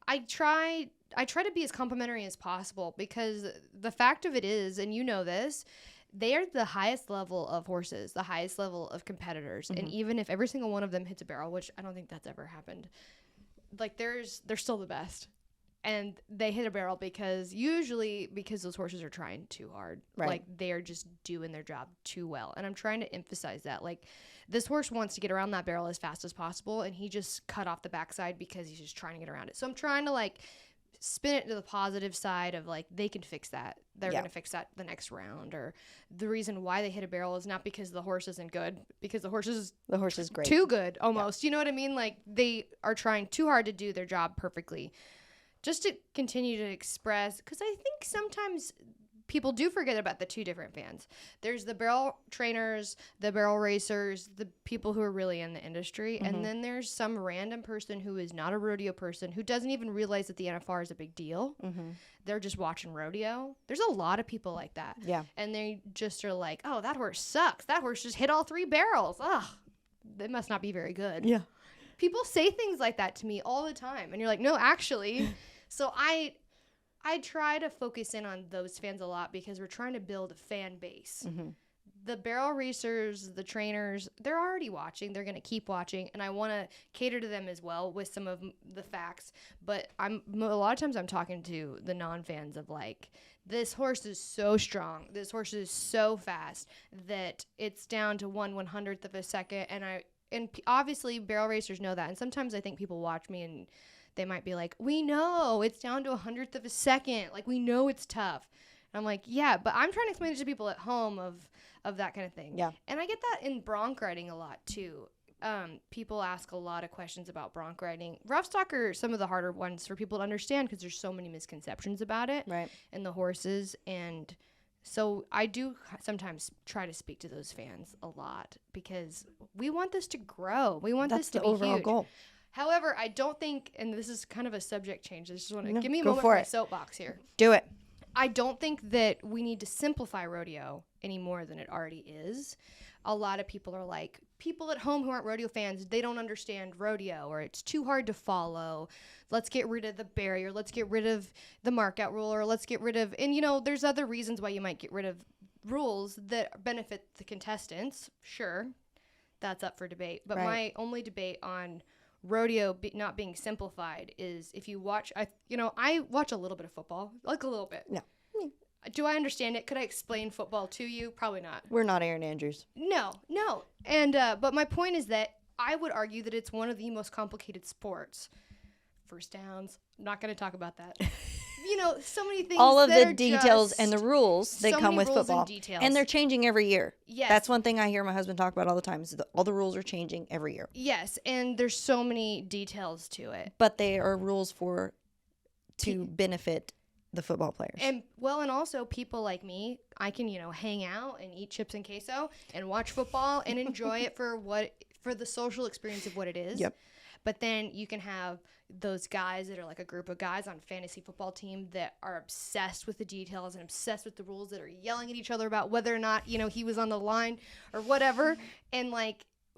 I try to be as complimentary as possible, because the fact of it is, and you know this, they are the highest level of horses, the highest level of competitors. And even if every single one of them hits a barrel, which I don't think that's ever happened, like they're still the best. And they hit a barrel because those horses are trying too hard. Right. Like they're just doing their job too well. And I'm trying to emphasize that. Like, this horse wants to get around that barrel as fast as possible, and he just cut off the backside because he's just trying to get around it. So I'm trying to like spin it to the positive side of like, they can fix that. They're going to fix that the next round. Or the reason why they hit a barrel is not because the horse isn't good, because the horse is great. too good almost. You know what I mean? Like, they are trying too hard to do their job perfectly. Just to continue to express, because I think sometimes people do forget about the two different fans. There's the barrel trainers, the barrel racers, the people who are really in the industry, and then there's some random person who is not a rodeo person who doesn't even realize that the NFR is a big deal. They're just watching rodeo. There's a lot of people like that. Yeah. And they just are like, oh, that horse sucks. That horse just hit all 3 barrels. Ugh, they must not be very good. Yeah. People say things like that to me all the time, and you're like, no, actually. So I try to focus in on those fans a lot, because we're trying to build a fan base. The barrel racers, the trainers, they're already watching. They're going to keep watching, and I want to cater to them as well with some of the facts. But a lot of times I'm talking to the non-fans of like, this horse is so strong, this horse is so fast that it's down to 1/100th of a second, and obviously barrel racers know that. And sometimes I think people watch me and they might be like, we know it's down to 100th of a second. Like, we know it's tough. And I'm like, yeah, but I'm trying to explain it to people at home of that kind of thing. Yeah. And I get that in bronc riding a lot too. People ask a lot of questions about bronc riding. Roughstock are some of the harder ones for people to understand, because there's so many misconceptions about it. Right. And the horses. And so I do sometimes try to speak to those fans a lot, because we want this to grow. We want this to the be overall huge. goal. However, I don't think, and this is kind of a subject change, I just want to give me a go moment for for my it. soapbox here. Do it. I don't think that we need to simplify rodeo any more than it already is. A lot of people are like, people at home who aren't rodeo fans, they don't understand rodeo, or it's too hard to follow. Let's get rid of the barrier. Let's get rid of the markout rule, or let's get rid of, and there's other reasons why you might get rid of rules that benefit the contestants. Sure, that's up for debate. But my only debate on rodeo not being simplified is, if you watch, I watch a little bit of football, like a little bit. Yeah. Do I understand it? Could I explain football to you? Probably not. We're not Aaron Andrews. No. And but my point is that I would argue that it's one of the most complicated sports. First downs. I'm not going to talk about that. so many things. All of that the are details just and the rules that so come many with rules and football. details. And they're changing every year. Yes. That's one thing I hear my husband talk about all the time is all the rules are changing every year. Yes, and there's so many details to it. But they are rules to benefit the football players. And also people like me, I can, hang out and eat chips and queso and watch football and enjoy it for the social experience of what it is. Yep. But then you can have those guys that are like a group of guys on fantasy football team that are obsessed with the details and obsessed with the rules, that are yelling at each other about whether or not, he was on the line or whatever. And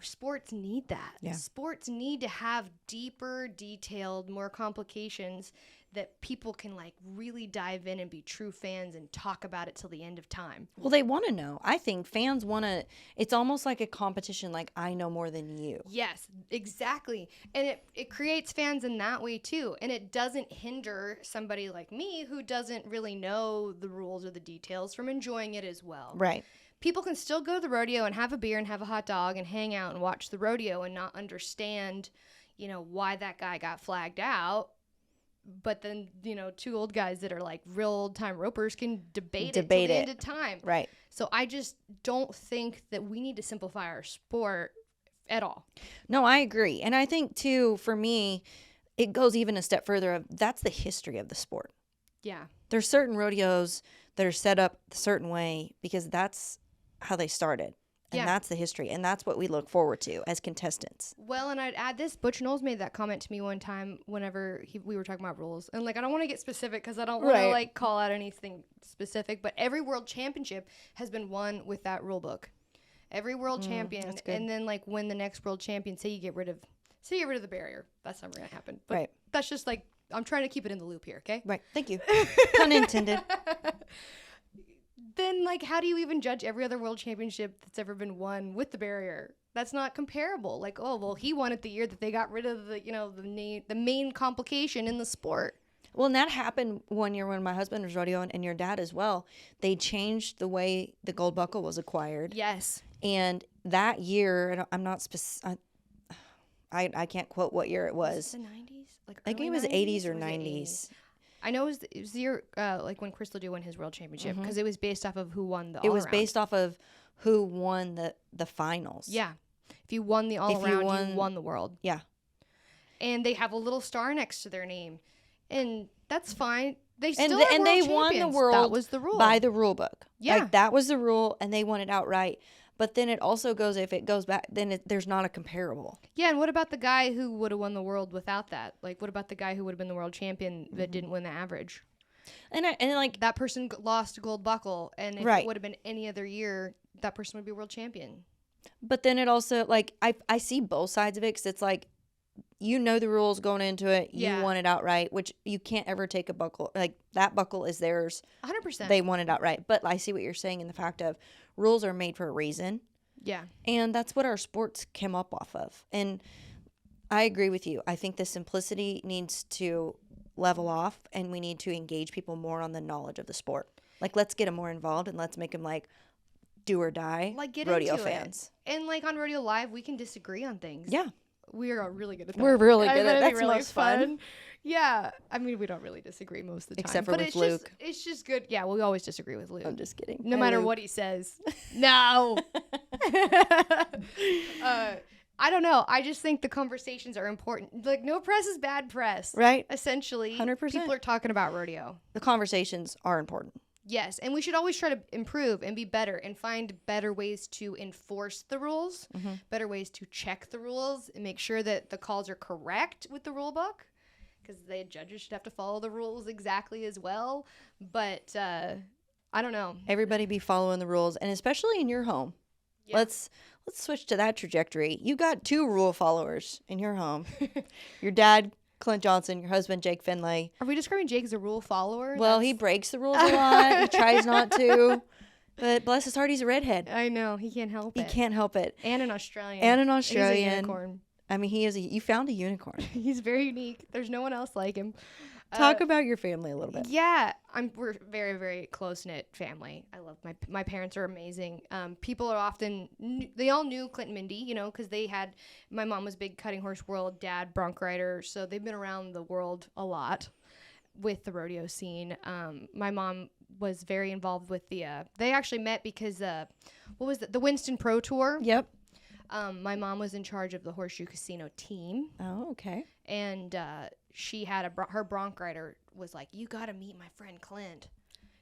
sports need that. Yeah. Sports need to have deeper, detailed, more complications that people can really dive in and be true fans and talk about it till the end of time. Well, they want to know. I think fans want to. It's almost like a competition. Like, I know more than you. Yes, exactly. And it creates fans in that way too. And it doesn't hinder somebody like me who doesn't really know the rules or the details from enjoying it as well. Right. People can still go to the rodeo and have a beer and have a hot dog and hang out and watch the rodeo and not understand, why that guy got flagged out. But then, two old guys that are real old time ropers can debate it till the end of time. Right. So I just don't think that we need to simplify our sport at all. No, I agree. And I think too, for me, it goes even a step further. That's the history of the sport. Yeah. There's certain rodeos that are set up a certain way because that's how they started. And that's the history. And that's what we look forward to as contestants. Well, and I'd add this. Butch Knowles made that comment to me one time whenever we were talking about rules. And, I don't want to get specific because I don't want to, call out anything specific. But every world championship has been won with that rule book. Every world champion. And then, when the next world champion, say you get rid of the barrier. That's never going to happen. But that's just, I'm trying to keep it in the loop here, okay? Right. Thank you. Pun intended. Then how do you even judge every other world championship that's ever been won with the barrier? That's not comparable. He won it the year that they got rid of the main complication in the sport. Well, and that happened one year when my husband was rodeoing and your dad as well. They changed the way the gold buckle was acquired. Yes. And that year, I'm not specific. I can't quote what year it was. The 90s? I think it was 80s or 90s. I know it was the year when Chris Ledoux won his world championship because it was based off of who won the all-around. It was based off of who won the finals. Yeah. If you won the all-around, you won the world. Yeah. And they have a little star next to their name. And that's fine. They still and they won the world that was the rule. By the rule book. Yeah. That was the rule, and they won it outright. But then it also goes, if it goes back, then there's not a comparable. Yeah, and what about the guy who would have won the world without that? What about the guy who would have been the world champion that didn't win the average? And that person lost a gold buckle, and if it would have been any other year, that person would be world champion. But then it also, I see both sides of it, because it's the rules going into it. You won it outright, which you can't ever take a buckle. That buckle is theirs. 100%. They won it outright. But I see what you're saying in the fact of rules are made for a reason. Yeah. And that's what our sports came up off of. And I agree with you. I think the simplicity needs to level off, and we need to engage people more on the knowledge of the sport. Let's get them more involved, and let's make them do or die get rodeo into fans. It. And on Rodeo Live, we can disagree on things. Yeah. We are really good at that. We're really good at it. That's really most fun. Yeah. I mean, we don't really disagree most of the time. Except for with Luke. It's just good. Yeah, well, we always disagree with Luke. I'm just kidding. No matter what he says. No. I don't know. I just think the conversations are important. No press is bad press. Right. Essentially. 100%. People are talking about rodeo. The conversations are important. Yes, and we should always try to improve and be better and find better ways to enforce the rules, better ways to check the rules and make sure that the calls are correct with the rule book, because the judges should have to follow the rules exactly as well. But I don't know. Everybody be following the rules, and especially in your home. Yeah. Let's switch to that trajectory. You got 2 rule followers in your home. Your dad, Clint Johnson, your husband, Jake Finlay. Are we describing Jake as a rule follower? Well, he breaks the rules a lot. He tries not to. But bless his heart, he's a redhead. I know. He can't help it. He can't help it. And an Australian. He's a unicorn. I mean, you found a unicorn. He's very unique. There's no one else like him. Talk about your family a little bit. Yeah, we're very, very close-knit family. I love my parents are amazing. People are often, they all knew Clint and Mindy, because my mom was big Cutting Horse World, dad bronc rider, so they've been around the world a lot. with the rodeo scene. My mom was very involved with the, they actually met because, what was it? The Winston Pro Tour. Yep. My mom was in charge of the Horseshoe Casino team. Oh, okay. And she had her bronc rider was like, you got to meet my friend Clint.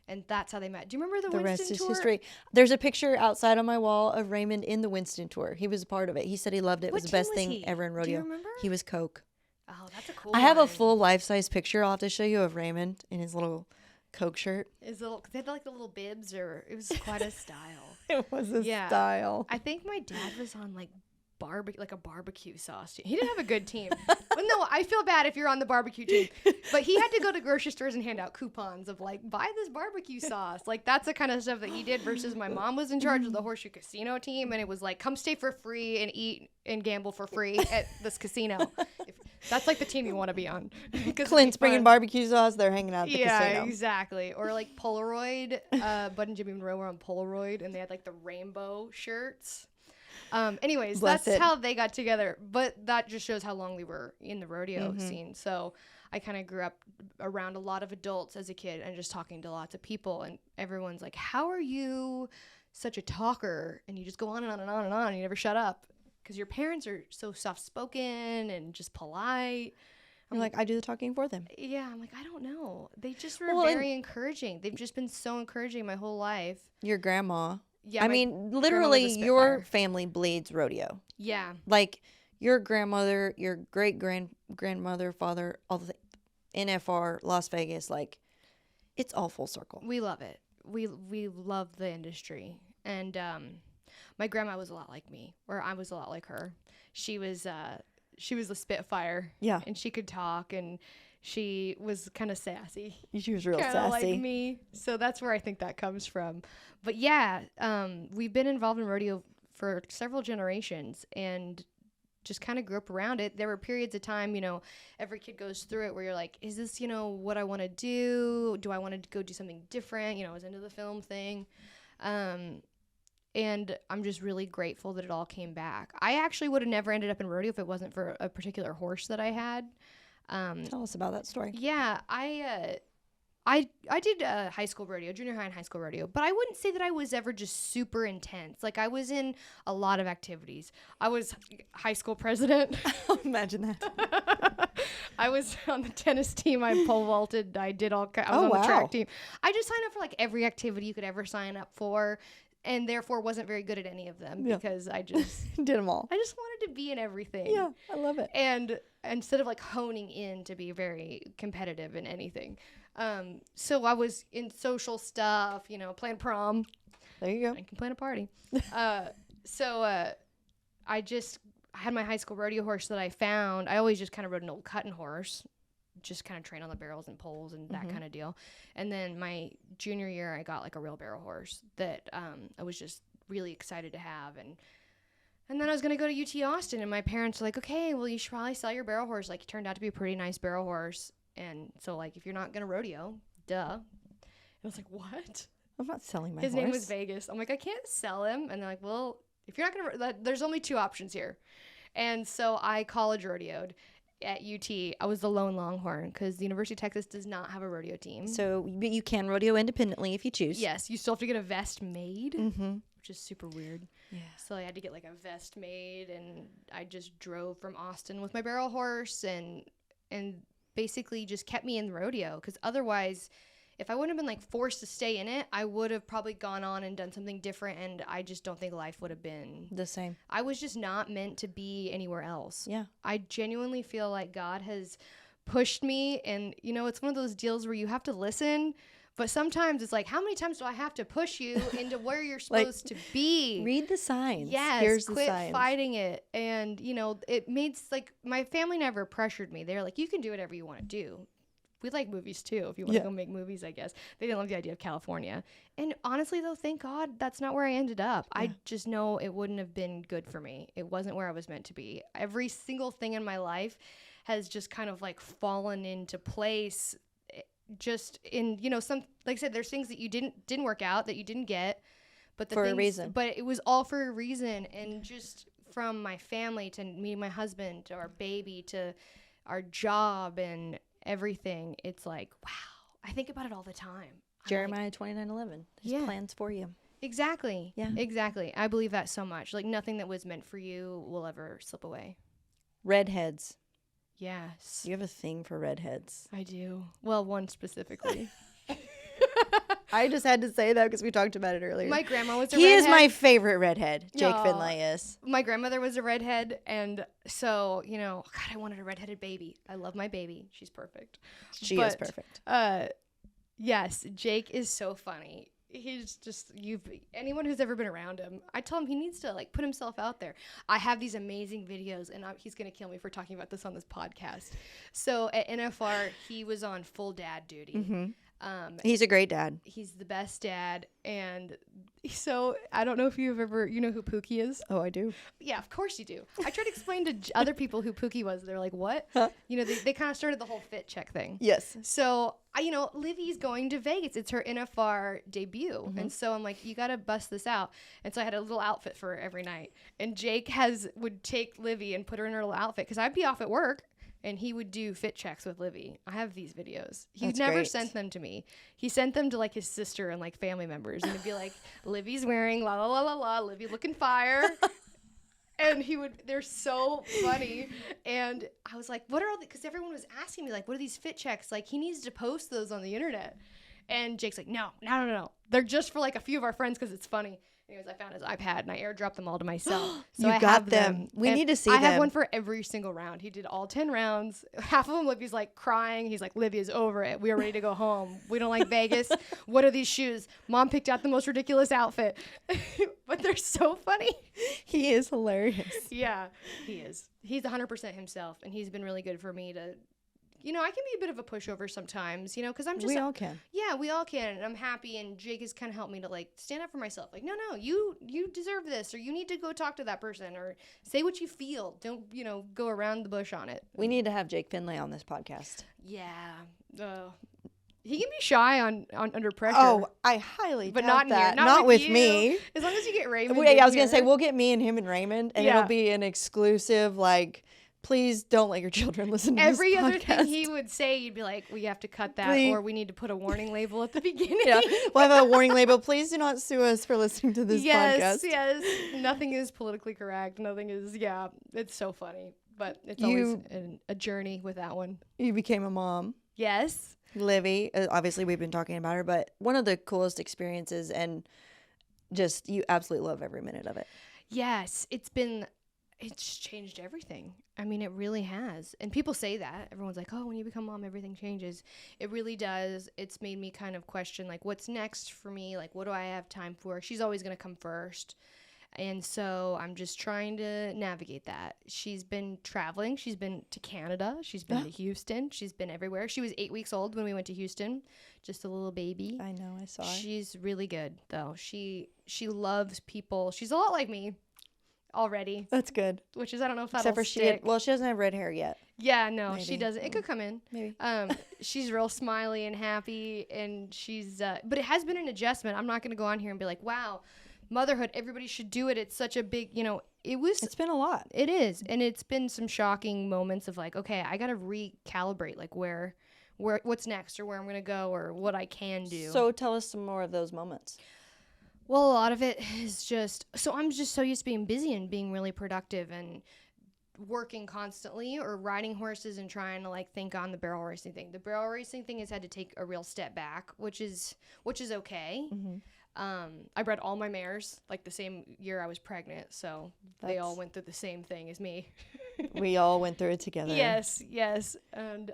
And that's how they met. Do you remember the Winston rest is tour? history. There's a picture outside on my wall of Raymond in the Winston tour. He was a part of it. He said he loved it. It was the best thing ever in rodeo. Do you remember? He was Coke. Oh, that's a cool I have a one. full life-size picture I'll have to show you of Raymond in his little Coke shirt. They had like the little bibs, or it was quite a style. It was a Yeah. style. I think my dad was on like a barbecue sauce team. He didn't have a good team. But no, I feel bad if you're on the barbecue team. But he had to go to grocery stores and hand out coupons of like, buy this barbecue sauce. Like that's the kind of stuff that he did versus my mom was in charge of the Horseshoe Casino team, and it was like, come stay for free and eat and gamble for free at this casino. That's like the team you want to be on. Clint's bringing barbecue sauce. They're hanging out at the yeah, casino. exactly. Or like Polaroid. Bud and Jimmy Monroe were on Polaroid, and they had like the rainbow shirts. Anyways, that's how they got together. But that just shows how long we were in the rodeo scene. So I kind of grew up around a lot of adults as a kid and just talking to lots of people. And everyone's like, how are you such a talker? And you just go on and on and on and on. And you never shut up. Because your parents are so soft-spoken and just polite. I'm like, I do the talking for them. Yeah, I'm like, I don't know. They just were very encouraging. They've just been so encouraging my whole life. Your grandma. Yeah, I mean, literally, your family bleeds rodeo. Yeah. Like, your grandmother, your great-grandmother, father, all the NFR, Las Vegas, like, it's all full circle. We love it. We love the industry. And my grandma was a lot like me, or I was a lot like her. She was a spitfire. Yeah. And she could talk, and she was kind of sassy. She was real Kinda sassy. like me. So that's where I think that comes from. But yeah, we've been involved in rodeo for several generations and just kind of grew up around it. There were periods of time, every kid goes through it where you're like, is this, what I want to do? Do I want to go do something different? I was into the film thing. And I'm just really grateful that it all came back. I actually would have never ended up in rodeo if it wasn't for a particular horse that I had. Tell us about that story. Yeah, I did high school rodeo, junior high and high school rodeo, but I wouldn't say that I was ever just super intense. Like, I was in a lot of activities. I was high school president. Imagine that. I was on the tennis team. I pole vaulted. I was on the track team. I just signed up for like every activity you could ever sign up for, and therefore wasn't very good at any of them because I just did them all. I just wanted to be in everything. Yeah, I love it. And instead of like honing in to be very competitive in anything. So I was in social stuff, playing prom. There you go. I can plan a party. So I had my high school rodeo horse that I found. I always just kind of rode an old cutting horse, just kind of train on the barrels and poles and that kind of deal. And then my junior year, I got like a real barrel horse that I was just really excited to have. And then I was going to go to UT Austin, and my parents were like, okay, well, you should probably sell your barrel horse. Like, it turned out to be a pretty nice barrel horse. And so, like, if you're not going to rodeo, duh. And I was like, what? I'm not selling my horse. His name was Vegas. I'm like, I can't sell him. And they're like, well, if you're not going to, there's only two options here. And so I college rodeoed at UT. I was the lone Longhorn because the University of Texas does not have a rodeo team. So you can rodeo independently if you choose. Yes, you still have to get a vest made, which is super weird. Yeah. So I had to get like a vest made, and I just drove from Austin with my barrel horse and basically just kept me in the rodeo, because otherwise, if I wouldn't have been like forced to stay in it, I would have probably gone on and done something different, and I just don't think life would have been the same. I was just not meant to be anywhere else. Yeah. I genuinely feel like God has pushed me, and it's one of those deals where you have to listen, but sometimes it's like, how many times do I have to push you into where you're supposed to be? Read the signs. Yes, Here's quit the signs. fighting it. And, it made, like, my family never pressured me. They're like, you can do whatever you want to do. We like movies, too, if you want to go make movies, I guess. They didn't love the idea of California. And honestly, though, thank God that's not where I ended up. Yeah. I just know it wouldn't have been good for me. It wasn't where I was meant to be. Every single thing in my life has just kind of, like, fallen into place. Just in, some, like I said, there's things that you didn't work out, that you didn't get, but for a reason. But it was all for a reason. And just from my family to me, my husband, to our baby, to our job, and everything. It's like, wow, I think about it all the time. Jeremiah 29:11. There's plans for you. Exactly. Yeah. Exactly. I believe that so much. Like nothing that was meant for you will ever slip away. Redheads. Yes. You have a thing for redheads. I do. Well, one specifically. I just had to say that because we talked about it earlier. My grandma was a He redhead. is my favorite redhead. Jake Aw. Finlay is. My grandmother was a redhead, and so, you know, God, I wanted a redheaded baby. I love my baby. She's perfect. She is perfect. Yes, Jake is so funny. He's just, anyone who's ever been around him, I tell him he needs to like put himself out there. I have these amazing videos, and he's going to kill me for talking about this on this podcast. So at NFR, he was on full dad duty. Mm-hmm. He's a great dad. He's the best dad. And so I don't know if you've ever, you know who Pookie is? Oh, I do. Yeah, of course you do. I tried to explain to other people who Pookie was. They're like, what? Huh? You know, they kind of started the whole fit check thing. Yes. So, you know, Livy's going to Vegas. It's her NFR debut. Mm-hmm. And so I'm like, you got to bust this out. And so I had a little outfit for her every night. And Jake would take Livy and put her in her little outfit because I'd be off at work. And he would do fit checks with Livy. I have these videos. He never sent them to me. He sent them to like his sister and like family members. And it'd be like, Livy's wearing la la la la la, Livy looking fire. And they're so funny. And I was like, what are all because everyone was asking me like, what are these fit checks? Like he needs to post those on the internet. And Jake's like, no. They're just for like a few of our friends because it's funny. Anyways, I found his iPad and I airdropped them all to myself. So I have them. We need to see them. I have one for every single round. He did all 10 rounds. Half of them, Livy's like crying. He's like, Livy's over it. We are ready to go home. We don't like Vegas. What are these shoes? Mom picked out the most ridiculous outfit. But they're so funny. He is hilarious. Yeah, he is. He's 100% himself. And he's been really good for me to... You know, I can be a bit of a pushover sometimes, you know, because I'm just... We all can. Yeah, we all can. And I'm happy. And Jake has kind of helped me to, like, stand up for myself. Like, no, you deserve this. Or you need to go talk to that person. Or say what you feel. Don't, you know, go around the bush on it. We need to have Jake Finlay on this podcast. Yeah. He can be shy under pressure. Oh, I highly but doubt not that. Here. Not with you. me. As long as you get Raymond. I was going to say, we'll get me and him and Raymond. And Yeah. it'll be an exclusive, like... Please don't let your children listen to Every this other podcast. thing he would say, you'd be like, we have to cut that, or we need to put a warning label at the beginning. Yeah, we'll have a warning label. Please do not sue us for listening to this podcast. Yes. Nothing is politically correct. Nothing is, it's so funny. But it's always a journey with that one. You became a mom. Yes. Livy, obviously we've been talking about her, but one of the coolest experiences, and just you absolutely love every minute of it. Yes. It's changed everything. I mean, it really has. And people say that. Everyone's like, oh, when you become mom, everything changes. It really does. It's made me kind of question, like, what's next for me? Like, what do I have time for? She's always going to come first. And so I'm just trying to navigate that. She's been traveling. She's been to Canada. She's been to Houston. She's been everywhere. She was 8 weeks old when we went to Houston. Just a little baby. I know. I saw her. She's really good, though. She loves people. She's a lot like me. Already. That's good. Which is, I don't know if that'll Except for stick. she doesn't have red hair yet. Yeah, no, Maybe. she doesn't. It could come in. Maybe. She's real smiley and happy, and she's, but it has been an adjustment. I'm not going to go on here and be like, wow, motherhood, everybody should do it. It's such a big, it's been a lot. It is. And it's been some shocking moments of like, okay, I got to recalibrate, like what's next or where I'm going to go or what I can do. So tell us some more of those moments. Well, a lot of it is I'm just so used to being busy and being really productive and working constantly or riding horses and trying to like think on the barrel racing thing. The barrel racing thing has had to take a real step back, which is okay. Mm-hmm. I bred all my mares like the same year I was pregnant, so they all went through the same thing as me. We all went through it together. Yes. And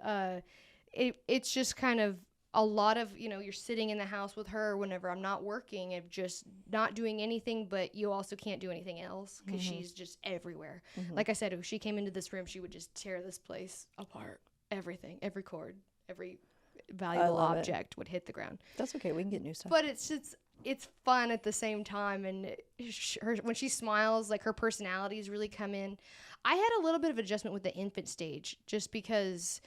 it's just kind of a lot of, you're sitting in the house with her whenever I'm not working and just not doing anything, but you also can't do anything else because she's just everywhere. Mm-hmm. Like I said, if she came into this room, she would just tear this place apart. Everything, every cord, every valuable object would hit the ground. That's okay. We can get new stuff. But it's fun at the same time. And when she smiles, like her personalities really come in. I had a little bit of adjustment with the infant stage just because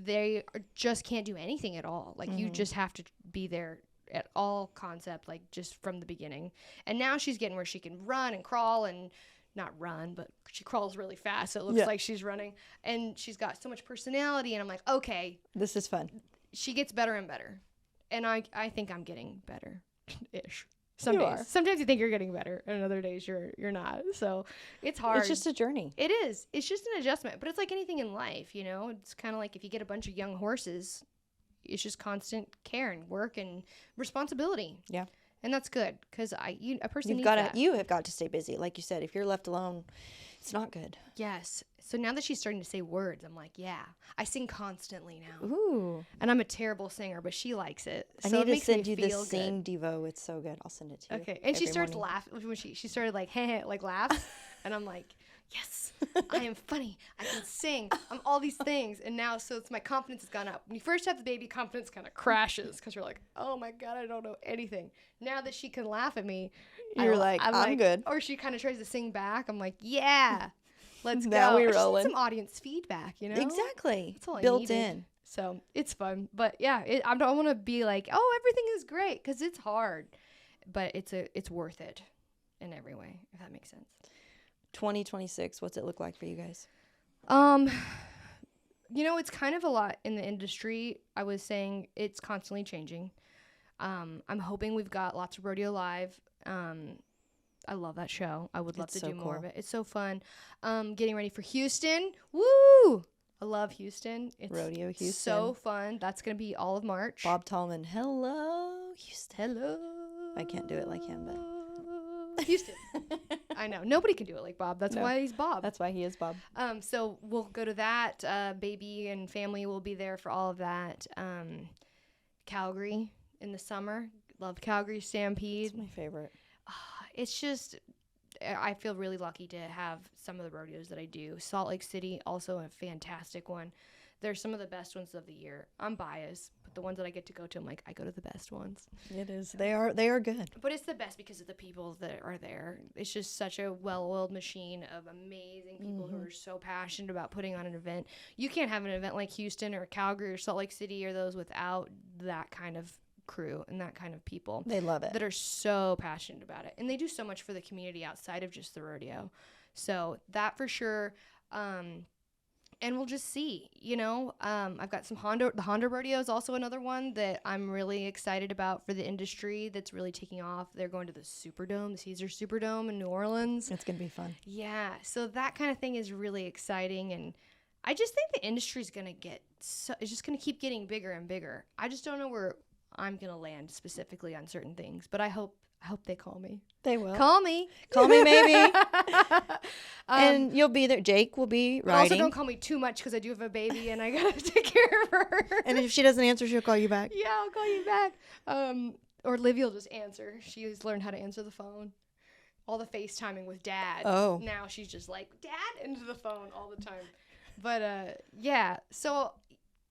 they just can't do anything at all. Like you just have to be there at all concept, like just from the beginning. And now she's getting where she can run and crawl and not run, but she crawls really fast. So it looks like she's running, and she's got so much personality. And I'm like, okay, this is fun. She gets better and better. And I think I'm getting better ish. Some days. Sometimes you think you're getting better, and other days you're not. So it's hard. It's just a journey. It is. It's just an adjustment. But it's like anything in life, you know? It's kind of like if you get a bunch of young horses, it's just constant care and work and responsibility. Yeah. And that's good because a person You have got to stay busy. Like you said, if you're left alone, it's not good. Yes. So now that she's starting to say words, I'm like, yeah. I sing constantly now. Ooh. And I'm a terrible singer, but she likes it. I So need it to makes me send you this feel Sing good. Devo. It's so good. I'll send it to you. Okay. And she every starts morning. laughing. When she started like, hey, like laughs. And I'm like, yes, I am funny. I can sing. I'm all these things. And now, so it's my confidence has gone up. When you first have the baby, confidence kind of crashes because you're like, oh my God, I don't know anything. Now that she can laugh at me, You're like, I'm good. Or she kind of tries to sing back. I'm like, yeah, let's go. Now we're I just need rolling. some audience feedback, you know? Exactly. That's all I Built needed. in. So it's fun. But yeah, I don't want to be like, oh, everything is great because it's hard. But it's worth it in every way, if that makes sense. 2026, what's it look like for you guys? You know, it's kind of a lot in the industry. I was saying it's constantly changing. I'm hoping we've got lots of Rodeo Live. I love that show. I would love to do more of it. It's so fun. Getting ready for Houston. Woo! I love Houston. It's Rodeo Houston. so fun. That's going to be all of March. Bob Tallman. Hello, Houston. Hello. I can't do it like him, but Houston. I know. Nobody can do it like Bob. That's why he's Bob. that's why he is Bob. So we'll go to that. Baby and family will be there for all of that. Calgary in the summer. Love Calgary Stampede. It's my favorite. It's just, I feel really lucky to have some of the rodeos that I do. Salt Lake City, also a fantastic one. They're some of the best ones of the year. I'm biased, but the ones that I get to go to, I'm like, I go to the best ones. It is. They are good. But it's the best because of the people that are there. It's just such a well-oiled machine of amazing people who are so passionate about putting on an event. You can't have an event like Houston or Calgary or Salt Lake City or those without that kind of crew and that kind of people. They love it. That are so passionate about it. And they do so much for the community outside of just the rodeo. So that for sure. And we'll just see, you know. I've got some the Honda Rodeo is also another one that I'm really excited about for the industry that's really taking off. They're going to the Superdome, the Caesar Superdome in New Orleans. It's going to be fun. Yeah, so that kind of thing is really exciting. And I just think the industry's going to it's just going to keep getting bigger and bigger. I just don't know where I'm going to land specifically on certain things, but I hope they call me. They will. Call me. Call me maybe. And you'll be there. Jake will be But also riding. don't call me too much because I do have a baby and I got to take care of her. And if she doesn't answer, she'll call you back. Yeah, I'll call you back. Or Livy will just answer. She's learned how to answer the phone. All the FaceTiming with Dad. Oh. Now she's just like, Dad, into the phone all the time. But, yeah. So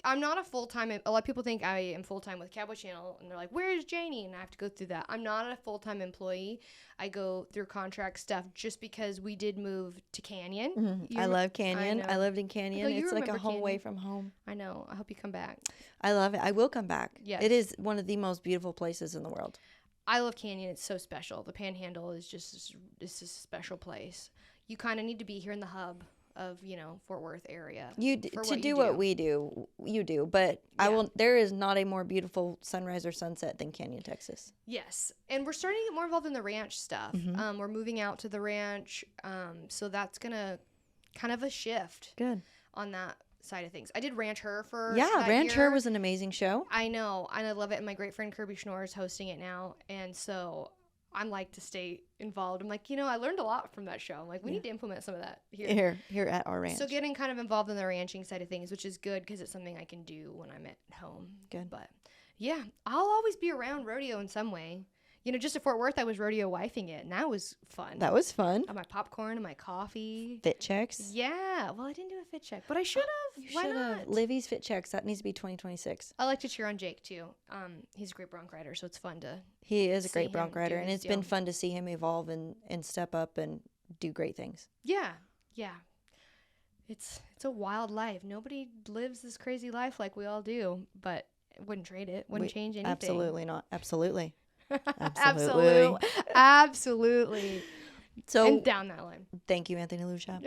I'm not a full-time. A lot of people think I am full-time with Cowboy Channel. And they're like, where's Janie? And I have to go through that. I'm not a full-time employee. I go through contract stuff just because we did move to Canyon. Mm-hmm. I love Canyon. know. I lived in Canyon. Oh, you It's like a remember home away Canyon. from home. I know. I hope you come back. I love it. I will come back. Yes. It is one of the most beautiful places in the world. I love Canyon. It's so special. The Panhandle is just it's a special place. You kind of need to be here in the hub of, you know, Fort Worth area. To do what we do, you do. But there is not a more beautiful sunrise or sunset than Canyon, Texas. Yes. And we're starting to get more involved in the ranch stuff. We're moving out to the ranch. So that's going to kind of a shift. Good. On that side of things. I did Ranch Her for Ranch Her was an amazing show. I know. And I love it. And my great friend Kirby Schnorr is hosting it now. And so I'm like to stay involved. I'm like, you know, I learned a lot from that show. I'm like, we need to implement some of that here at our ranch. So getting kind of involved in the ranching side of things, which is good because it's something I can do when I'm at home. Good. But yeah, I'll always be around rodeo in some way. You know, just at Fort Worth, I was rodeo wifing it, and that was fun. That was fun. My popcorn and my coffee. Fit checks. Yeah. Well, I didn't do a fit check, but I should have. Why not? Livy's fit checks. That needs to be 2026. I like to cheer on Jake too. He's a great bronc rider, so it's fun to. He is a great him bronc rider, do and his it's been deal. fun to see him evolve and step up and do great things. Yeah. Yeah. It's a wild life. Nobody lives this crazy life like we all do, but wouldn't trade it. Wouldn't change anything. Absolutely not. Absolutely. Absolutely. So and down that line. thank you, Anthony Lucia.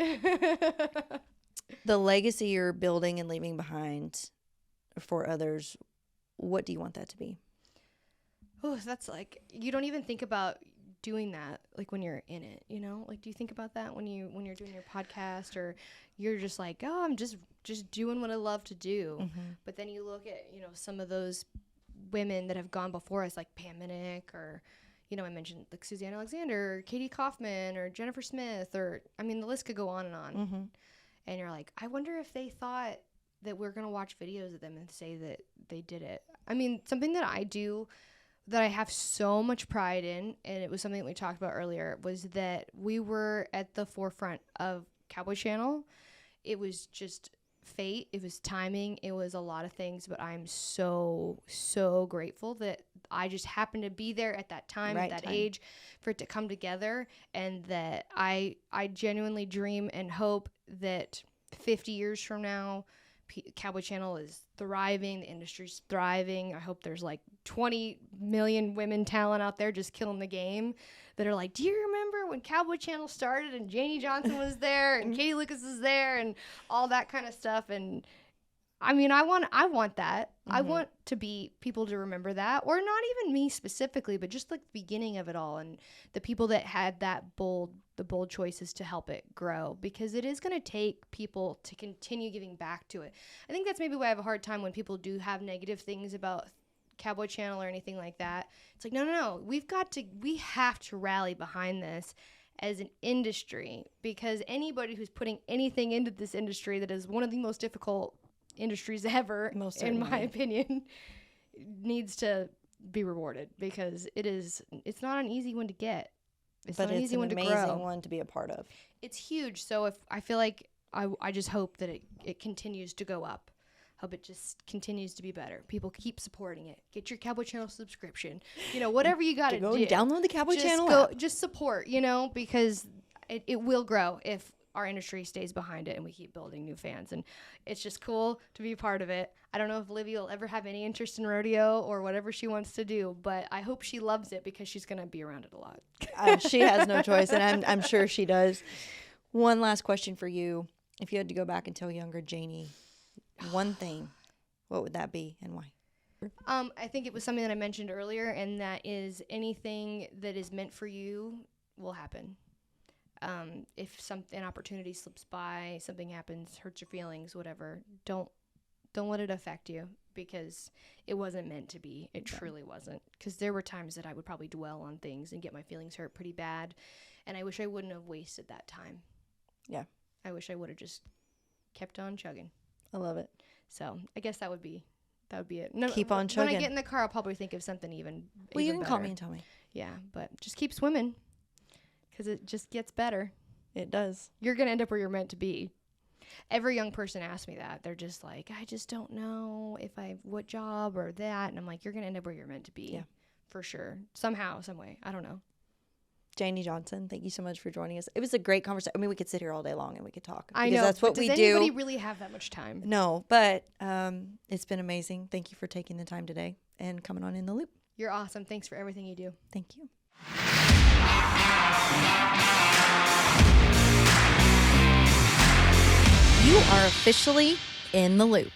The legacy you're building and leaving behind for others, what do you want that to be? Oh, that's like, you don't even think about doing that like when you're in it, you know? Like, do you think about that when you're doing your podcast, or you're just like, oh, I'm just doing what I love to do? Mm-hmm. But then you look at, some of those women that have gone before us, like Pam Minnick, or I mentioned like Suzanne Alexander, or Katie Kaufman, or Jennifer Smith, or the list could go on and on. Mm-hmm. And you're like, I wonder if they thought that we're gonna watch videos of them and say that they did it. Something that I do that I have so much pride in, and it was something that we talked about earlier, was that we were at the forefront of Cowboy Channel. It was just fate. It was timing. It was a lot of things, but I'm so, so grateful that I just happened to be there at that time, at that age, for it to come together, and that I genuinely dream and hope that 50 years from now, Cowboy Channel is thriving, the industry's thriving. I hope there's like 20 million women talent out there just killing the game that are like, do you remember when Cowboy Channel started and Janie Johnson was there and Katie Lucas was there and all that kind of stuff? And I want that. Mm-hmm. I want to be people to remember that, or not even me specifically, but just like the beginning of it all, and the people that had the bold choices to help it grow, because it is going to take people to continue giving back to it. I think that's maybe why I have a hard time when people do have negative things about Cowboy Channel or anything like that. It's like, no, we have to rally behind this as an industry, because anybody who's putting anything into this industry that is one of the most difficult industries ever, in my opinion, needs to be rewarded, because it's not an easy one to get. It's not an easy one to grow. But it's an amazing one to be a part of. It's huge. So if I feel like I just hope that it continues to go up. Hope it just continues to be better. People keep supporting it. Get your Cowboy Channel subscription. Whatever you got to do. Download the Cowboy Channel app. Just support, because it will grow if our industry stays behind it and we keep building new fans. And it's just cool to be part of it. I don't know if Olivia will ever have any interest in rodeo or whatever she wants to do, but I hope she loves it, because she's going to be around it a lot. She has no choice, and I'm sure she does. One last question for you. If you had to go back and tell younger Janie one thing, what would that be and why? I think it was something that I mentioned earlier, and that is, anything that is meant for you will happen. If an opportunity slips by, something happens, hurts your feelings, whatever, don't let it affect you, because it wasn't meant to be. It truly wasn't. Because there were times that I would probably dwell on things and get my feelings hurt pretty bad, and I wish I wouldn't have wasted that time. Yeah. I wish I would have just kept on chugging. I love it. So I guess that would be it. No, keep on chugging. When I get in the car, I'll probably think of something even. Well, you can better. Call me and tell me. Yeah, but just keep swimming, because it just gets better. It does. You're gonna end up where you're meant to be. Every young person asks me that. They're just like, I just don't know what job or that, and I'm like, you're gonna end up where you're meant to be. Yeah, for sure. Somehow, some way. I don't know. Janie Johnson, thank you so much for joining us. It was a great conversation. We could sit here all day long and we could talk. I know. That's what we do. Does anybody really have that much time? No, but it's been amazing. Thank you for taking the time today and coming on In the Loop. You're awesome. Thanks for everything you do. Thank you. You are officially in the loop.